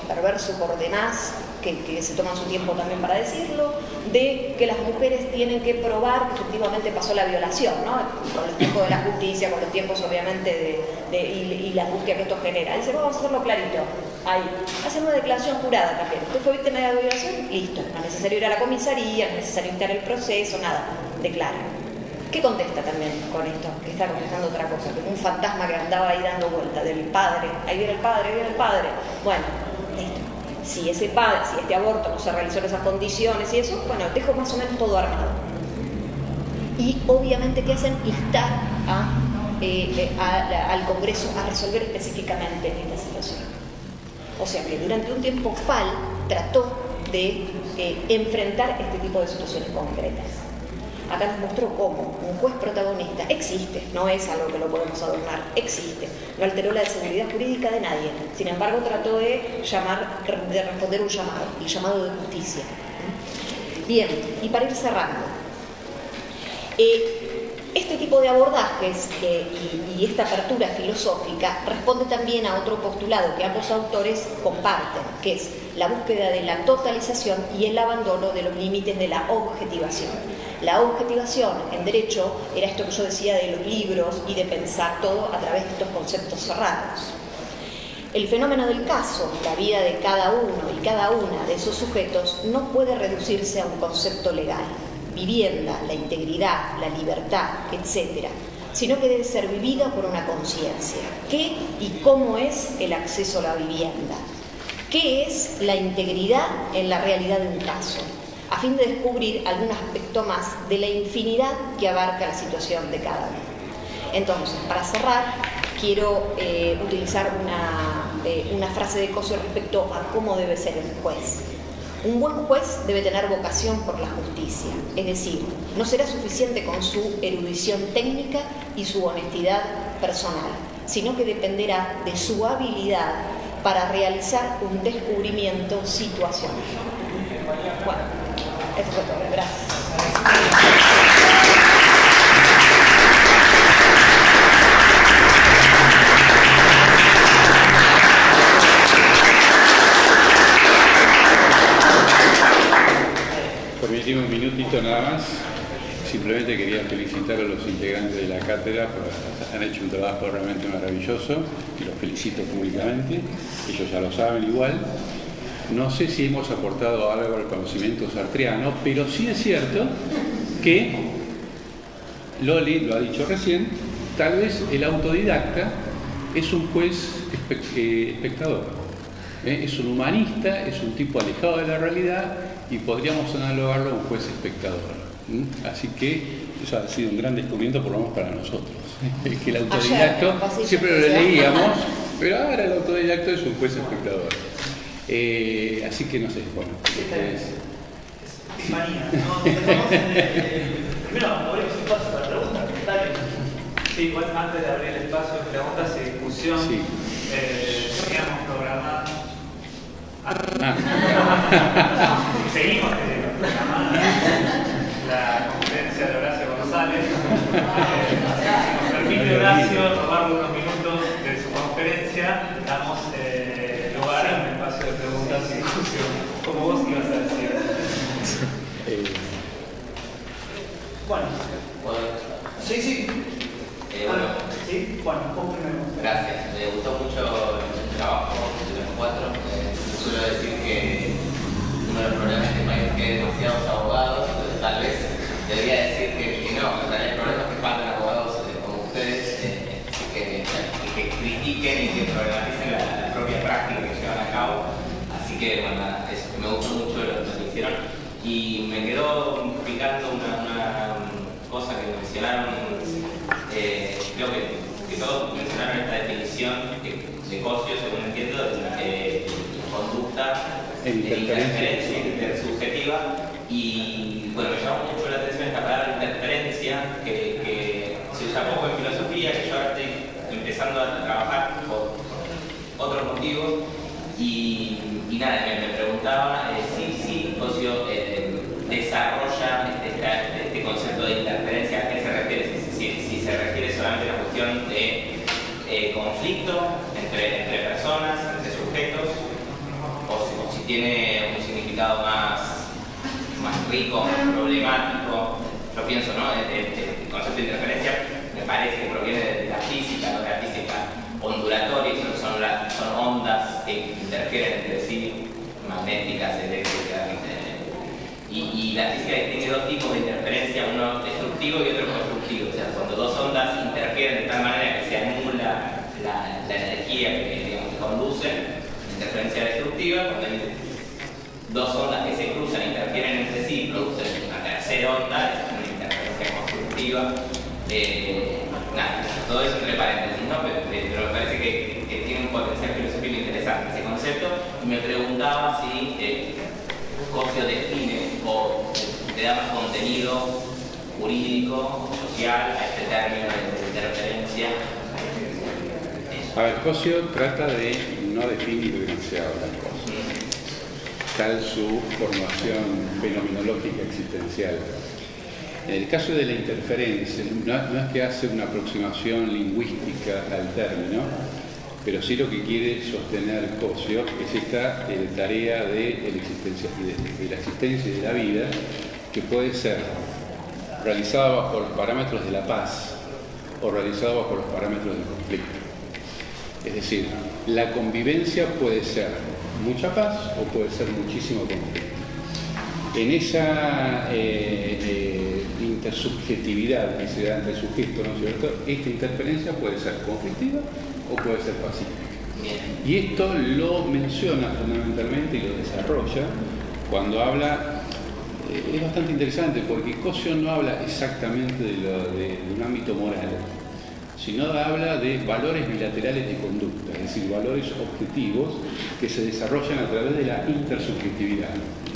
por demás, que se toman su tiempo también para decirlo, de que las mujeres tienen que probar que efectivamente pasó la violación, ¿no? Con los tiempos de la justicia, con los tiempos obviamente y la angustia que esto genera. Dice, vamos a hacerlo clarito. Ahí. Hacen una declaración jurada también. Usted fue víctima de la violación, listo. No es necesario ir a la comisaría, no es necesario iniciar el proceso, nada. Declara. ¿Qué contesta también con esto? Que está contestando otra cosa, como un fantasma que andaba ahí dando vuelta, del padre. Ahí viene el padre, ahí viene el padre. Bueno, listo. Si este aborto no se realizó en esas condiciones y eso, bueno, dejo más o menos todo armado. Y obviamente, ¿qué hacen? Instar al Congreso a resolver específicamente esta situación. O sea que durante un tiempo Fall trató de enfrentar este tipo de situaciones concretas. Acá nos mostró cómo un juez protagonista existe, no es algo que lo podemos adornar, existe, no alteró la seguridad jurídica de nadie, sin embargo trató de responder un llamado, el llamado de justicia. Bien, y para ir cerrando, este tipo de abordajes y esta apertura filosófica responde también a otro postulado que ambos autores comparten, que es la búsqueda de la totalización y el abandono de los límites de la objetivación. La objetivación en derecho era esto que yo decía de los libros y de pensar todo a través de estos conceptos cerrados. El fenómeno del caso, la vida de cada uno y cada una de esos sujetos, no puede reducirse a un concepto legal. Vivienda, la integridad, la libertad, etc., sino que debe ser vivida por una conciencia. ¿Qué y cómo es el acceso a la vivienda? ¿Qué es la integridad en la realidad de un caso? A fin de descubrir algún aspecto más de la infinidad que abarca la situación de cada uno. Entonces, para cerrar, quiero utilizar una frase de Cosio respecto a cómo debe ser el juez. Un buen juez debe tener vocación por la justicia, es decir, no será suficiente con su erudición técnica y su honestidad personal, sino que dependerá de su habilidad para realizar un descubrimiento situacional. Bueno, esto fue todo. Gracias. Permitime un minutito nada más. Simplemente quería felicitar a los integrantes de la cátedra, porque han hecho un trabajo realmente maravilloso y los felicito públicamente. Ellos ya lo saben igual. No sé si hemos aportado algo al conocimiento sartreano, pero sí es cierto que Loli lo ha dicho recién, tal vez el autodidacta es un juez espectador. Es un humanista, es un tipo alejado de la realidad y podríamos analogarlo a un juez espectador. Así que eso ha sido un gran descubrimiento, por lo menos para nosotros. Es que el autodidacto, siempre lo leíamos, pero ahora el autodidacto es un juez espectador. Así que no sé, bueno. Primero, abrimos espacio para preguntas, comentarios. Sí, igual antes de abrir el espacio de preguntas y discusión, Sí. teníamos programado. Seguimos programando la conferencia de Horacio González. Si nos permite Horacio robarle unos minutos de su conferencia, damos lugar a un espacio de preguntas y discusión. Como vos ibas a decir. Bueno. Sí, sí. Sí, bueno, vos primero. Gracias, me gustó mucho el trabajo de los cuatro. Suelo decir que uno de los problemas que hay es que hay demasiados abogados, entonces tal vez debería decir que no, en realidad el problema es que faltan abogados como ustedes que critiquen y que problematicen la propia práctica que llevan a cabo. Así que bueno, me gustó mucho lo que hicieron y me quedó picando una cosa que mencionaron. Creo que todos mencionaron esta definición de Cosio, según entiendo, de conducta interferencia intersubjetiva. Y bueno, me llamó mucho la atención esta palabra interferencia, que se usa poco en filosofía, que yo ahora estoy empezando a trabajar por otros motivos. Y nada, me preguntaba si Cosio desarrolla este concepto de interferencia, ¿a qué se refiere? Si se refiere solamente a la cuestión de conflicto entre personas, entre sujetos, o si tiene un significado más rico, más problemático. Yo pienso, ¿no? El concepto de interferencia me parece que proviene de la física, ¿no? La física ondulatoria, son ondas que interfieren entre sí, magnéticas, eléctricas. Y la física tiene dos tipos de interferencia, uno destructivo y otro constructivo. O sea, cuando dos ondas interfieren de tal manera que se anula la energía que conducen, interferencia destructiva. Cuando hay dos ondas que se cruzan e interfieren entre sí, producen una tercera onda, es una interferencia constructiva. Nada, todo eso entre paréntesis, ¿no? Pero me parece que tiene un potencial filosófico interesante ese concepto. Y me preguntaba si Cosio define o le da más contenido jurídico, social a este término de interferencia. A ver, Cosio trata de no definir demasiado las cosas, tal su formación fenomenológica existencial. En el caso de la interferencia, no es que hace una aproximación lingüística al término, pero sí lo que quiere sostener Cosio es esta tarea de la existencia y de la vida, que puede ser realizada bajo los parámetros de la paz o realizada bajo los parámetros del conflicto. Es decir, la convivencia puede ser mucha paz o puede ser muchísimo conflicto. En esa intersubjetividad que se da entre el sujeto, ¿no es cierto?, esta interferencia puede ser conflictiva o puede ser pacífica. Y esto lo menciona fundamentalmente y lo desarrolla cuando habla, es bastante interesante porque Cosio no habla exactamente de un ámbito moral, sino habla de valores bilaterales de conducta, es decir, valores objetivos que se desarrollan a través de la intersubjetividad.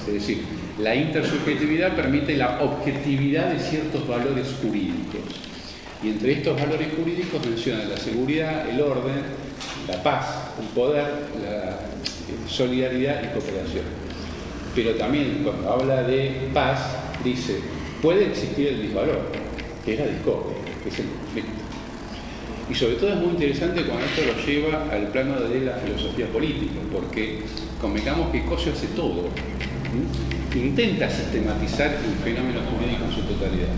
Es decir, la intersubjetividad permite la objetividad de ciertos valores jurídicos. Y entre estos valores jurídicos menciona la seguridad, el orden, la paz, el poder, la solidaridad y cooperación. Pero también cuando habla de paz, dice, puede existir el disvalor, que es la discordia, que es el conflicto. Y sobre todo es muy interesante cuando esto lo lleva al plano de la filosofía política, porque convengamos que Cosio hace todo, intenta sistematizar el fenómeno jurídico en su totalidad.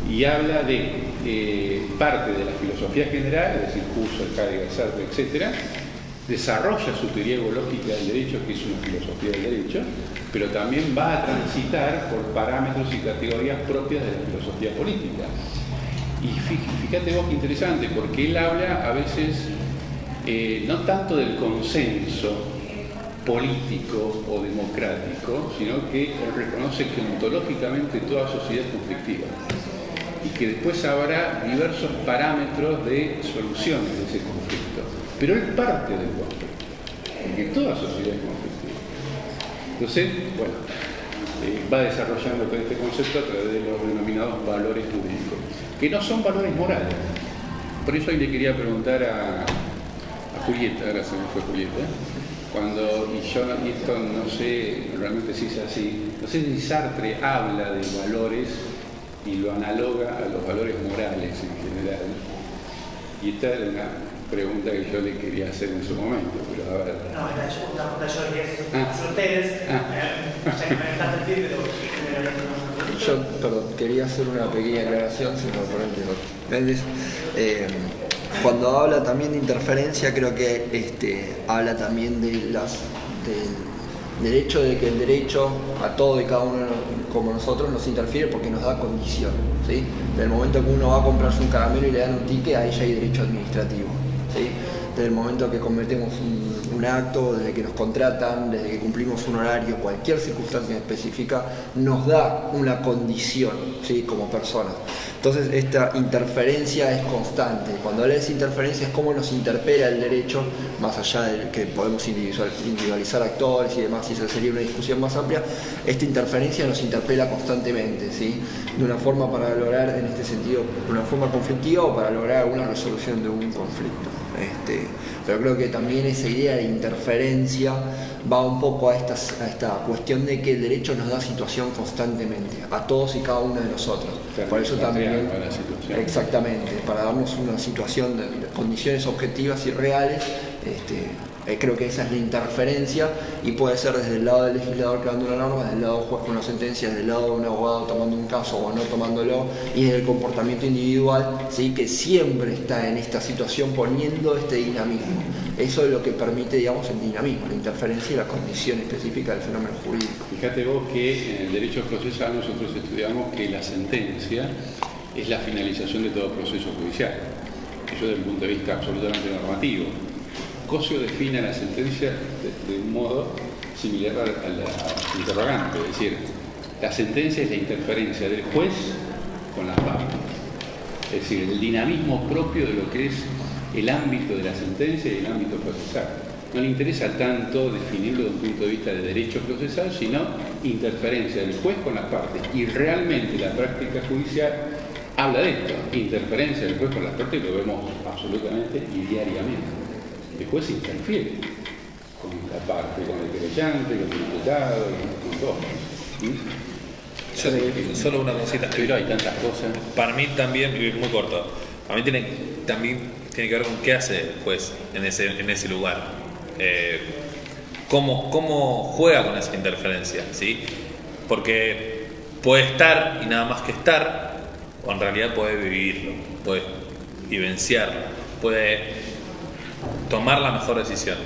Y habla de parte de la filosofía general, es decir, Husserl, Heidegger, Sartre, etc., desarrolla su teoría ecológica del derecho, que es una filosofía del derecho, pero también va a transitar por parámetros y categorías propias de la filosofía política. Y fíjate vos qué interesante, porque él habla a veces no tanto del consenso político o democrático, sino que él reconoce que ontológicamente toda sociedad es conflictiva y que después habrá diversos parámetros de soluciones de ese conflicto. Pero él parte del conflicto, porque toda sociedad es conflictiva. Entonces, bueno, va desarrollando todo este concepto a través de los denominados valores jurídicos, que no son valores morales. Por eso hoy le quería preguntar a Julieta, ahora se me fue Julieta, y esto no sé realmente si es así, no sé si Sartre habla de valores y lo analoga a los valores morales en general. Y esta era una pregunta que yo le quería hacer en su momento, pero a ver. No, una pregunta yo quería hacer ustedes. Ya que me estás metiendo, yo, perdón, quería hacer una pequeña aclaración, si me permite. Cuando habla también de interferencia, creo que habla también del hecho de que el derecho a todo y cada uno como nosotros nos interfiere porque nos da condición, ¿sí? Desde el momento que uno va a comprarse un caramelo y le dan un ticket, ahí ya hay derecho administrativo, ¿sí? Desde el momento que cometemos un acto, desde que nos contratan, desde que cumplimos un horario, cualquier circunstancia específica nos da una condición, ¿sí?, como personas. Entonces esta interferencia es constante. Cuando habla de esa interferencia es cómo nos interpela el derecho, más allá de que podemos individualizar actores y demás, y esa sería una discusión más amplia. Esta interferencia nos interpela constantemente, ¿sí?, de una forma para lograr, en este sentido, de una forma conflictiva o para lograr alguna resolución de un conflicto. Pero creo que también esa idea de interferencia va un poco a esta cuestión de que el derecho nos da situación constantemente, a todos y cada uno de nosotros. Por eso también, exactamente, para darnos una situación de condiciones objetivas y reales, creo que esa es la interferencia, y puede ser desde el lado del legislador creando una norma, desde el lado del juez con una sentencia, desde el lado de un abogado tomando un caso o no tomándolo, y desde el comportamiento individual, ¿sí?, que siempre está en esta situación poniendo este dinamismo. Eso es lo que permite, digamos, el dinamismo, la interferencia y la condición específica del fenómeno jurídico. Fíjate vos que en el derecho procesal nosotros estudiamos que la sentencia es la finalización de todo proceso judicial. Eso desde el punto de vista absolutamente normativo. Cosio define la sentencia de un modo similar al interrogante, es decir, la sentencia es la interferencia del juez con las partes, es decir, el dinamismo propio de lo que es el ámbito de la sentencia y el ámbito procesal. No le interesa tanto definirlo desde un punto de vista de derecho procesal, sino interferencia del juez con las partes. Y realmente la práctica judicial habla de esto, interferencia del juez con las partes, lo vemos absolutamente y diariamente. El juez interfiere con la parte, con el querellante, con el imputado, con todo. Solo una cosita. Pero hay tantas cosas. Para mí también, y muy corto, a mí también tiene que ver con qué hace el juez en ese lugar. Cómo juega con esa interferencia, ¿sí? Porque puede estar y nada más que estar, o en realidad puede vivirlo, puede vivenciarlo, puede tomar la mejor decisión.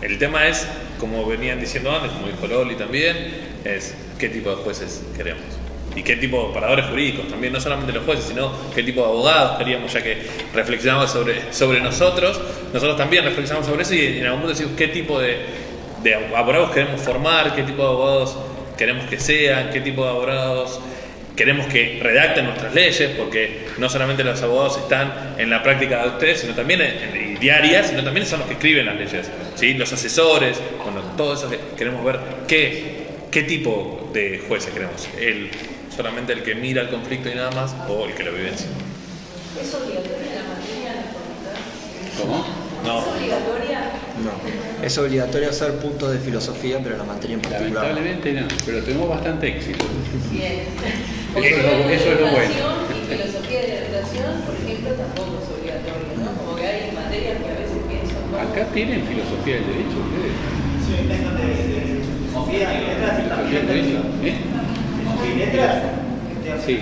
El tema es, como venían diciendo antes, como dijo Loli también, es qué tipo de jueces queremos. y qué tipo de operadores jurídicos también, no solamente los jueces, sino qué tipo de abogados queríamos, ya que reflexionamos sobre nosotros también reflexionamos sobre eso, y en algún momento decimos qué tipo de abogados queremos formar, qué tipo de abogados queremos que sean, qué tipo de abogados queremos que redacten nuestras leyes, porque no solamente los abogados están en la práctica de ustedes, sino también en diaria, sino también son los que escriben las leyes, ¿sí? Los asesores, bueno, todo eso que queremos ver, qué tipo de jueces queremos, solamente el que mira el conflicto y nada más, o el que lo vivencia. ¿Es obligatoria la materia de la facultad? ¿Cómo? No. ¿Es obligatoria? No. Es obligatorio hacer puntos de filosofía, pero la materia en particular. Lamentablemente no, pero tenemos bastante éxito. Bien. Eso es lo bueno. Y filosofía de la educación, por ejemplo, tampoco es obligatorio, ¿no? Como que hay materias que a veces pienso. Acá tienen filosofía del derecho ustedes. Sí, tengo de Sofía y letras ¿Filosofía también. del derecho? Sofía y letras. Sí.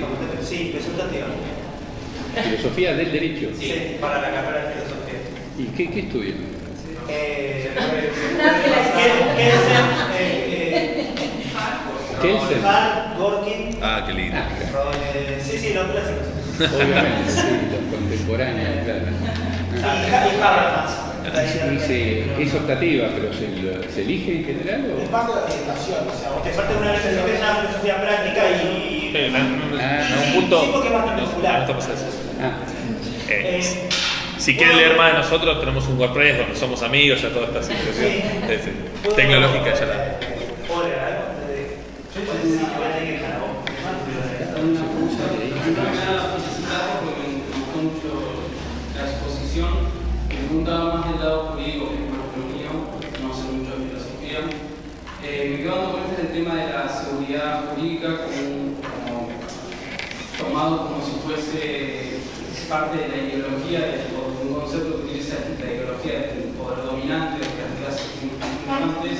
Sí, resultativa. Filosofía del derecho. Sí, para la carrera de filosofía. ¿Y qué estudian? Kelsen. Hart, Gorkin. Ah, qué lindo. Sí, los clásicos. Obviamente, sí, los contemporáneos, claro. Y Habermas. Sí, es optativa, pero ¿se elige en general o? Es parte de la presentación, o sea, es parte de una filosofía práctica y. En un punto. Sí, porque es bastante popular. Si quieren leer más de nosotros, tenemos un WordPress donde somos amigos, ya toda esta situación tecnológica ya la. La exposición que me preguntaba más del lado jurídico, que es más lo mío, no sé mucho de filosofía. Me quedo dando cuenta del tema de la seguridad jurídica como tomado como si fuese parte de la ideología o de un concepto que utiliza la ideología del poder dominante, de las clases importantes,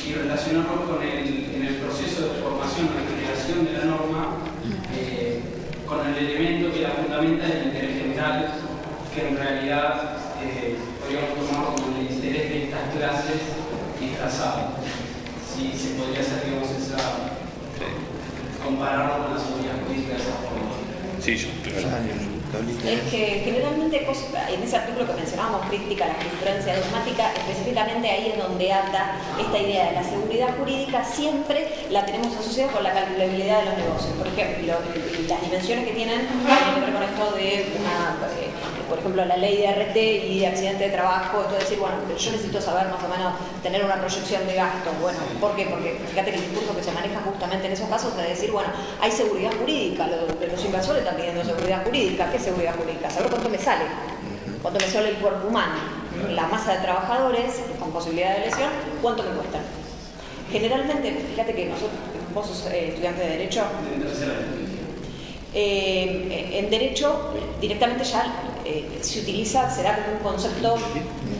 y relacionarlo con en el proceso de formación, la generación de la norma, con el elemento que la fundamenta en el interés general, que en realidad podríamos tomar como el interés de estas clases disfrazado. Si se podría hacer, digamos, compararlo con la seguridad jurídica de esa forma. Sí, yo, claro. Es que generalmente en ese artículo que mencionábamos, crítica a la jurisprudencia dogmática, específicamente ahí es donde anda esta idea de la seguridad jurídica, siempre la tenemos asociada con la calculabilidad de los negocios. Por ejemplo, las dimensiones que tienen que ver con esto de por ejemplo, la ley de RT y de accidente de trabajo, esto de decir, bueno, yo necesito saber más o menos, tener una proyección de gastos. Bueno, ¿por qué? Porque fíjate que el discurso que se maneja justamente en esos casos es de decir, bueno, hay seguridad jurídica, los inversores están pidiendo seguridad jurídica. ¿Qué es seguridad jurídica? Saber cuánto me sale el cuerpo humano, la masa de trabajadores con posibilidad de lesión, cuánto me cuestan. Generalmente, fíjate que vos sos estudiante de Derecho. En Derecho directamente ya se utiliza, será como un concepto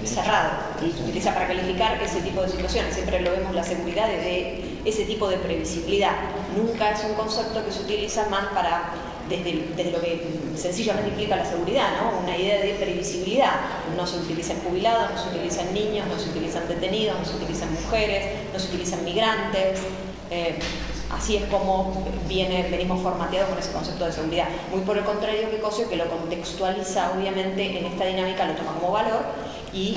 cerrado, se utiliza para calificar ese tipo de situaciones. Siempre lo vemos la seguridad desde ese tipo de previsibilidad. Nunca es un concepto que se utiliza más para desde lo que sencillamente implica la seguridad, ¿no? Una idea de previsibilidad. No se utilizan jubilados, no se utilizan niños, no se utilizan detenidos, no se utilizan mujeres, no se utilizan migrantes. Así es como venimos formateados con ese concepto de seguridad. Muy por el contrario que Cosio, que lo contextualiza obviamente en esta dinámica, lo toma como valor y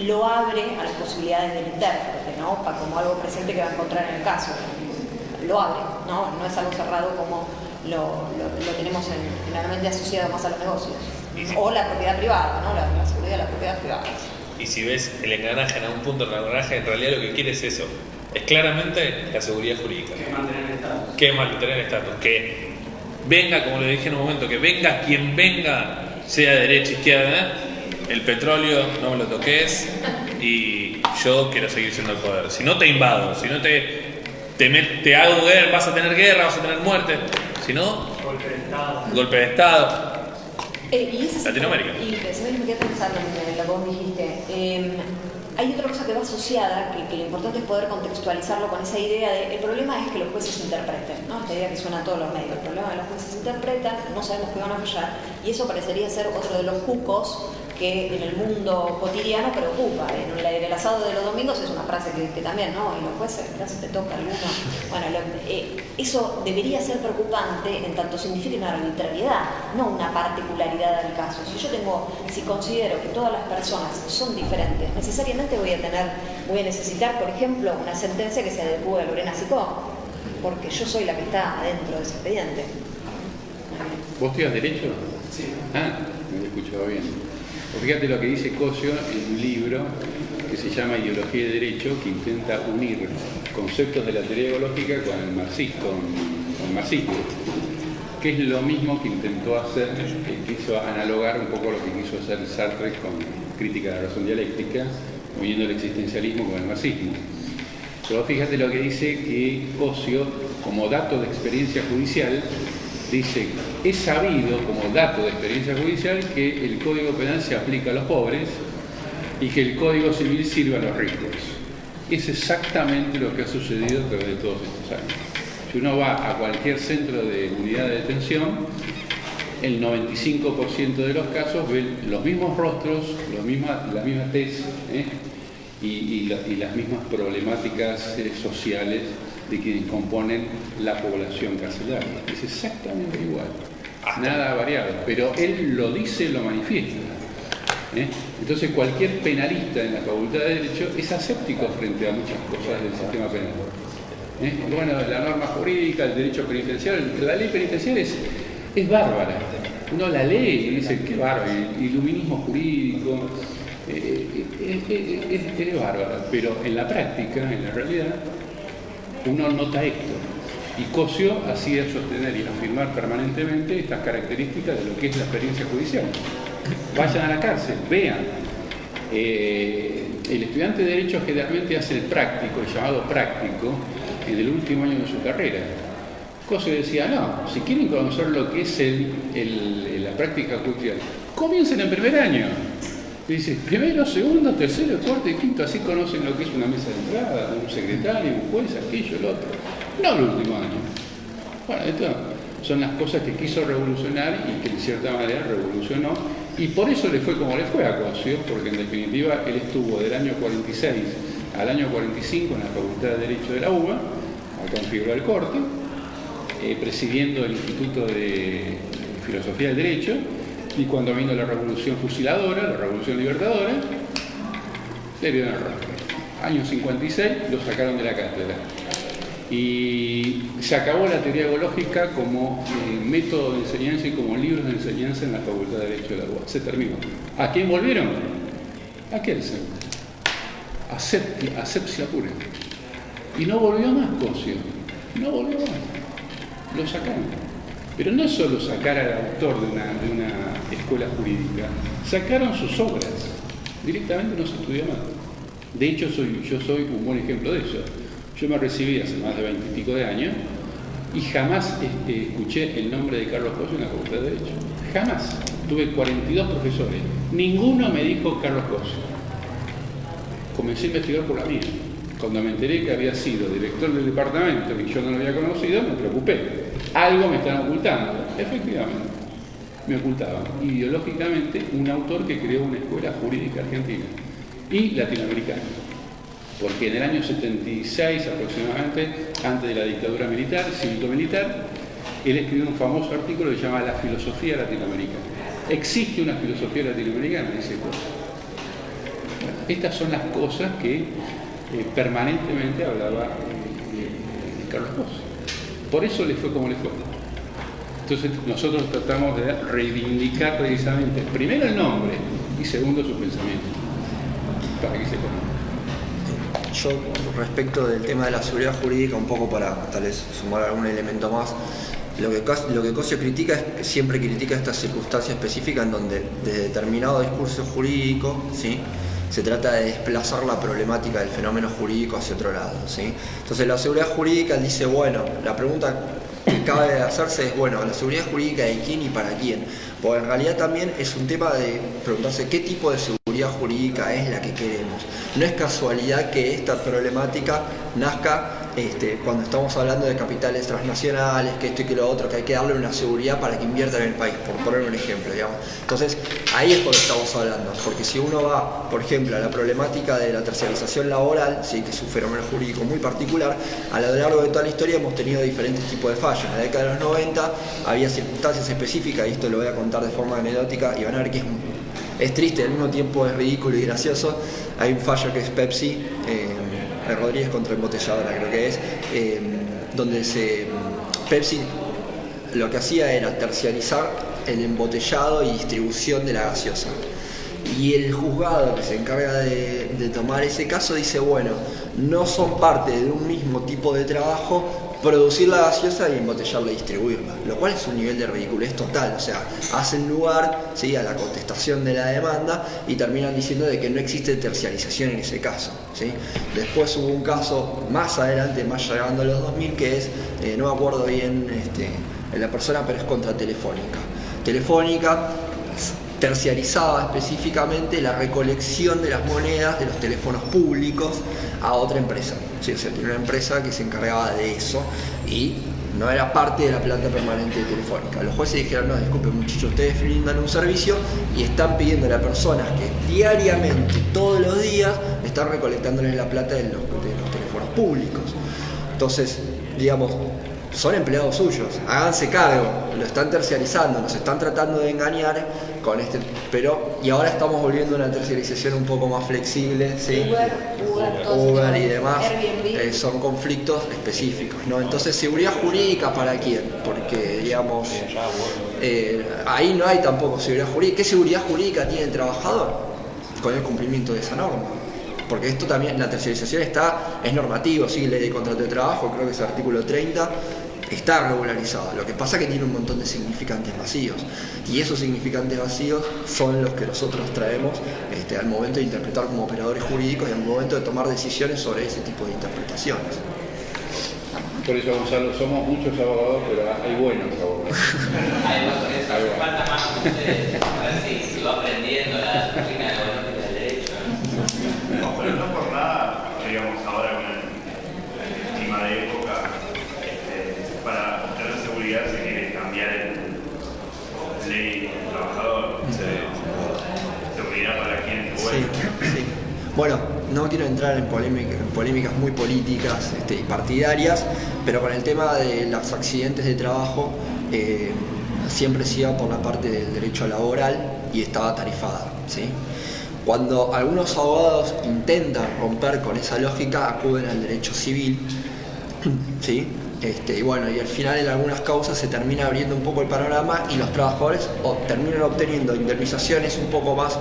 lo abre a las posibilidades del intérprete, ¿no? Como algo presente que va a encontrar en el caso. Lo abre, no es algo cerrado como lo tenemos generalmente asociado más a los negocios. O la propiedad privada, ¿no? La seguridad de la propiedad privada. Y si ves el engranaje en algún punto del engranaje, en realidad lo que quiere es eso. Es claramente la seguridad jurídica. Que mantener el estatus. Que mantener el estatus. Que venga, como le dije en un momento, que venga quien venga, sea derecha, izquierda, el petróleo no me lo toques y yo quiero seguir siendo el poder. Si no te invado, si no te hago guerra, vas a tener guerra, vas a tener muerte. Si no, golpe de Estado. Latinoamérica. Y me quedé pensando en lo que vos dijiste. Hay otra cosa que va asociada, que lo importante es poder contextualizarlo con esa idea de, el problema es que los jueces interpreten, ¿no? Esta idea que suena a todos los medios. El problema es que los jueces interpretan, no sabemos qué van a fallar, y eso parecería ser otro de los cucos que en el mundo cotidiano preocupa. En el asado de los domingos es una frase que también, ¿no? Y los jueces, si te toca alguno. Bueno, eso debería ser preocupante en tanto significa una arbitrariedad, no una particularidad del caso. Si considero que todas las personas son diferentes, necesariamente voy a necesitar, por ejemplo, una sentencia que se adecue a Lorena Sicó, porque yo soy la que está adentro de ese expediente. ¿Vos estudias Derecho? Sí. Ah, me he escuchado bien. Pues fíjate lo que dice Cosio en un libro que se llama Ideología de Derecho, que intenta unir conceptos de la teoría ideológica con el marxismo, que es lo mismo que intentó hacer, que quiso analogar un poco lo que quiso hacer Sartre con Crítica de la razón dialéctica, uniendo el existencialismo con el marxismo. Pero fíjate lo que dice que Cosio, como dato de experiencia judicial, dice, es sabido como dato de experiencia judicial que el Código Penal se aplica a los pobres y que el Código Civil sirve a los ricos. Es exactamente lo que ha sucedido a través de todos estos años. Si uno va a cualquier centro de unidad de detención, el 95% de los casos ven los mismos rostros, la misma tez, y las mismas problemáticas sociales de quienes componen la población carcelaria. Es exactamente igual. Nada ha variado, pero él lo dice, lo manifiesta. Entonces cualquier penalista en la Facultad de Derecho es aséptico frente a muchas cosas del sistema penal. Bueno, la norma jurídica, el derecho penitenciario, la ley penitenciaria es bárbara. Uno la lee y dice, qué bárbaro, el iluminismo jurídico, es bárbara, pero en la práctica, en la realidad, uno nota esto. Y Cosio hacía sostener y afirmar permanentemente estas características de lo que es la experiencia judicial. Vayan a la cárcel, vean. El estudiante de Derecho generalmente hace el práctico, el llamado práctico, en el último año de su carrera. Cosio decía, no, si quieren conocer lo que es la práctica judicial, comiencen en primer año. Y dice, primero, segundo, tercero, cuarto y quinto, así conocen lo que es una mesa de entrada, un secretario, un juez, aquello, el otro. No el último año. Bueno, estas son las cosas que quiso revolucionar y que de cierta manera revolucionó. Y por eso le fue como le fue a Cosio, porque en definitiva él estuvo del año 46 al año 45 en la Facultad de Derecho de la UBA, acá en Figueroa del Corte, presidiendo el Instituto de Filosofía del Derecho. Y cuando vino la Revolución Fusiladora, la Revolución Libertadora, le dieron el rostro. Año 56 lo sacaron de la cátedra. Y se acabó la teoría ideológica como método de enseñanza y como libros de enseñanza en la Facultad de Derecho de la UBA. Se terminó. ¿A quién volvieron? ¿A Kelsen? Asepsia pura. Y no volvió más Cosio. No volvió más. Lo sacaron. Pero no es solo sacar al autor de una escuela jurídica, sacaron sus obras. Directamente no se estudia más. De hecho, yo soy un buen ejemplo de eso. Yo me recibí hace más de 20 y pico de años y jamás escuché el nombre de Carlos Cosio en la Facultad de Derecho. Jamás. Tuve 42 profesores. Ninguno me dijo Carlos Cosio. Comencé a investigar por la mía. Cuando me enteré que había sido director del departamento y yo no lo había conocido, me preocupé. Algo me están ocultando. Efectivamente, me ocultaban ideológicamente un autor que creó una escuela jurídica argentina y latinoamericana. Porque en el año 76 aproximadamente, antes de la dictadura militar, cívico-militar, él escribió un famoso artículo que se llama La filosofía latinoamericana. ¿Existe una filosofía latinoamericana? Dice Cosio. Bueno, estas son las cosas que permanentemente hablaba de Carlos Cosio. Por eso le fue como le fue. Entonces nosotros tratamos de reivindicar precisamente primero el nombre y segundo su pensamiento, para que se conozca. Yo, respecto del tema de la seguridad jurídica, un poco para tal vez sumar algún elemento más, lo que Cosio critica es que siempre critica esta circunstancia específica en donde de determinado discurso jurídico, ¿sí?, se trata de desplazar la problemática del fenómeno jurídico hacia otro lado, ¿sí? Entonces la seguridad jurídica dice, bueno, la pregunta que cabe de hacerse es, bueno, la seguridad jurídica de quién y para quién, porque en realidad también es un tema de preguntarse qué tipo de seguridad seguridad jurídica es la que queremos. No es casualidad que esta problemática nazca cuando estamos hablando de capitales transnacionales, que esto y que lo otro, que hay que darle una seguridad para que inviertan en el país, por poner un ejemplo, digamos. Entonces, ahí es cuando estamos hablando, porque si uno va, por ejemplo, a la problemática de la terciarización laboral, ¿sí? Que es un fenómeno jurídico muy particular, a lo largo de toda la historia hemos tenido diferentes tipos de fallos. En la década de los 90 había circunstancias específicas, y esto lo voy a contar de forma anecdótica, y van a ver que es triste, al mismo tiempo es ridículo y gracioso. Hay un fallo que es Pepsi, Rodríguez contra Embotelladora creo que es, donde Pepsi lo que hacía era terciarizar el embotellado y distribución de la gaseosa. Y el juzgado que se encarga de tomar ese caso dice, bueno, no son parte de un mismo tipo de trabajo producir la gaseosa y embotellarla y distribuirla, lo cual es un nivel de ridiculez total. O sea, hacen lugar, ¿sí?, a la contestación de la demanda y terminan diciendo de que no existe terciarización en ese caso, ¿sí? Después hubo un caso más adelante, más llegando a los 2000, que es, no me acuerdo bien la persona, pero es contra Telefónica. Telefónica terciarizaba específicamente la recolección de las monedas de los teléfonos públicos a otra empresa. Sí, o sea, tiene una empresa que se encargaba de eso y no era parte de la planta permanente de Telefónica. Los jueces dijeron, no, disculpen muchachos, ustedes brindan un servicio y están pidiendo a personas que diariamente, todos los días, están recolectándoles la plata de los teléfonos públicos. Entonces, digamos, son empleados suyos, háganse cargo, lo están terciarizando, nos están tratando de engañar con y ahora estamos volviendo a una terciarización un poco más flexible, ¿sí? Uber y demás, son conflictos específicos, ¿no? Entonces, ¿seguridad jurídica para quién? Porque, digamos, ahí no hay tampoco seguridad jurídica. ¿Qué seguridad jurídica tiene el trabajador? Con el cumplimiento de esa norma. Porque esto también, la terciarización es normativo, sí, ley de contrato de trabajo, creo que es el artículo 30, está regularizado. Lo que pasa es que tiene un montón de significantes vacíos, y esos significantes vacíos son los que nosotros traemos al momento de interpretar como operadores jurídicos y al momento de tomar decisiones sobre ese tipo de interpretaciones. Por eso, Gonzalo, somos muchos abogados, pero hay buenos abogados. Falta más ustedes, a ver si va aprendiendo la doctrina del derecho. No, pero no por nada, digamos, ahora con el clima de época, para obtener seguridad se quiere cambiar la ley del trabajador. Seguridad para quien es bueno. Sí. Bueno, no quiero entrar en polémicas muy políticas y partidarias, pero con el tema de los accidentes de trabajo, siempre se iba por la parte del derecho laboral y estaba tarifada, ¿sí? Cuando algunos abogados intentan romper con esa lógica, acuden al derecho civil, ¿sí? Y bueno, y al final en algunas causas se termina abriendo un poco el panorama y los trabajadores terminan obteniendo indemnizaciones un poco más,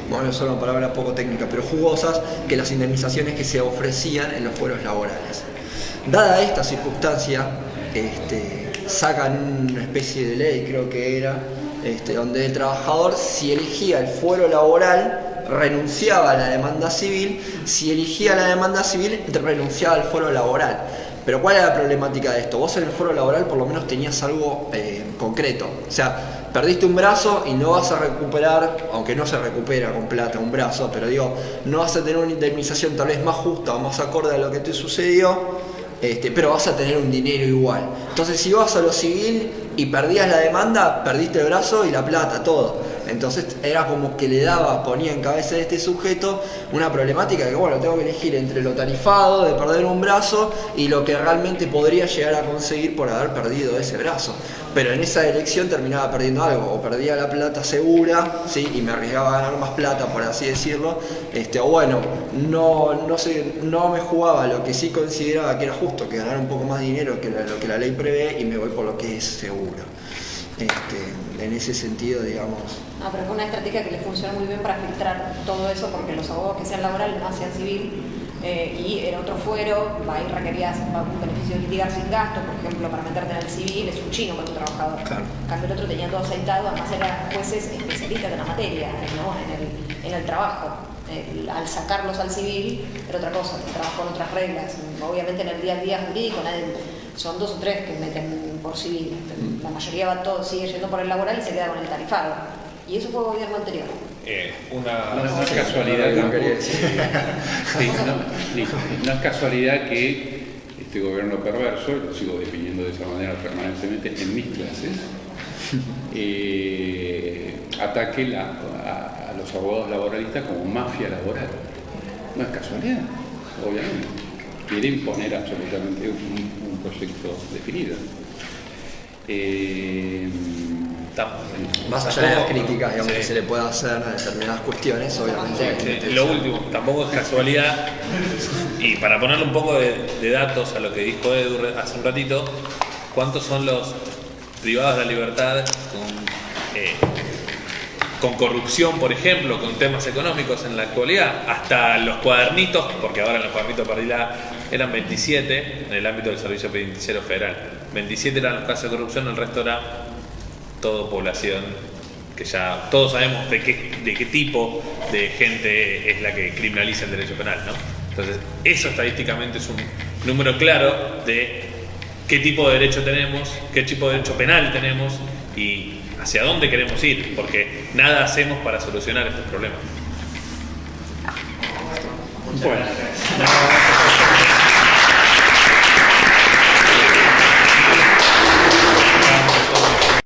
bueno, es una palabra poco técnica, pero jugosas, que las indemnizaciones que se ofrecían en los fueros laborales. Dada esta circunstancia, sacan una especie de ley, creo que era, donde el trabajador, si elegía el fuero laboral, renunciaba a la demanda civil, si elegía la demanda civil, renunciaba al fuero laboral. Pero ¿cuál era la problemática de esto? Vos en el fuero laboral por lo menos tenías algo concreto. O sea, perdiste un brazo y no vas a recuperar, aunque no se recupera con plata un brazo, pero digo, no vas a tener una indemnización tal vez más justa o más acorde a lo que te sucedió, pero vas a tener un dinero igual. Entonces, si vas a lo civil y perdías la demanda, perdiste el brazo y la plata, todo. Entonces era como que ponía en cabeza de este sujeto una problemática de que, bueno, tengo que elegir entre lo tarifado de perder un brazo y lo que realmente podría llegar a conseguir por haber perdido ese brazo. Pero en esa elección terminaba perdiendo algo, o perdía la plata segura, ¿sí? Y me arriesgaba a ganar más plata, por así decirlo, o bueno, no me jugaba lo que sí consideraba que era justo, que ganar un poco más dinero que lo que la ley prevé, y me voy por lo que es seguro. En ese sentido, digamos. No, pero fue una estrategia que les funcionó muy bien para filtrar todo eso, porque los abogados que sean laborales no hacían civil, y era otro fuero, ahí requerías un beneficio de litigar sin gasto, por ejemplo, para meterte en el civil, es un chino con tu trabajador. Claro. En cambio, el otro tenía todo aceitado, además eran jueces especialistas de la materia, ¿no? en el trabajo. Al sacarlos al civil era otra cosa, trabajo con otras reglas. Obviamente en el día a día jurídico son 2 o 3 que meten por civil. La mayoría sigue yendo por el laboral y se queda con el tarifado. Y eso fue el gobierno anterior. No es casualidad tampoco. Sí, no es casualidad que este gobierno perverso, lo sigo definiendo de esa manera permanentemente en mis clases, ataque a los abogados laboralistas como mafia laboral. No es casualidad, obviamente. Quiere imponer absolutamente un proyecto definido. Más allá de las críticas, digamos, que se le pueda hacer a determinadas cuestiones, obviamente. Lo último, tampoco es casualidad, y para ponerle un poco de datos a lo que dijo Edu hace un ratito, ¿cuántos son los privados de la libertad con corrupción, por ejemplo, con temas económicos en la actualidad? Hasta los cuadernitos, porque ahora en los cuadernitos Pardila eran 27 en el ámbito del Servicio Penitenciario Federal. 27 eran los casos de corrupción, el resto era todo población que ya todos sabemos de qué tipo de gente es la que criminaliza el derecho penal, ¿no? Entonces, eso estadísticamente es un número claro de qué tipo de derecho tenemos, qué tipo de derecho penal tenemos y hacia dónde queremos ir, porque nada hacemos para solucionar estos problemas. Bueno.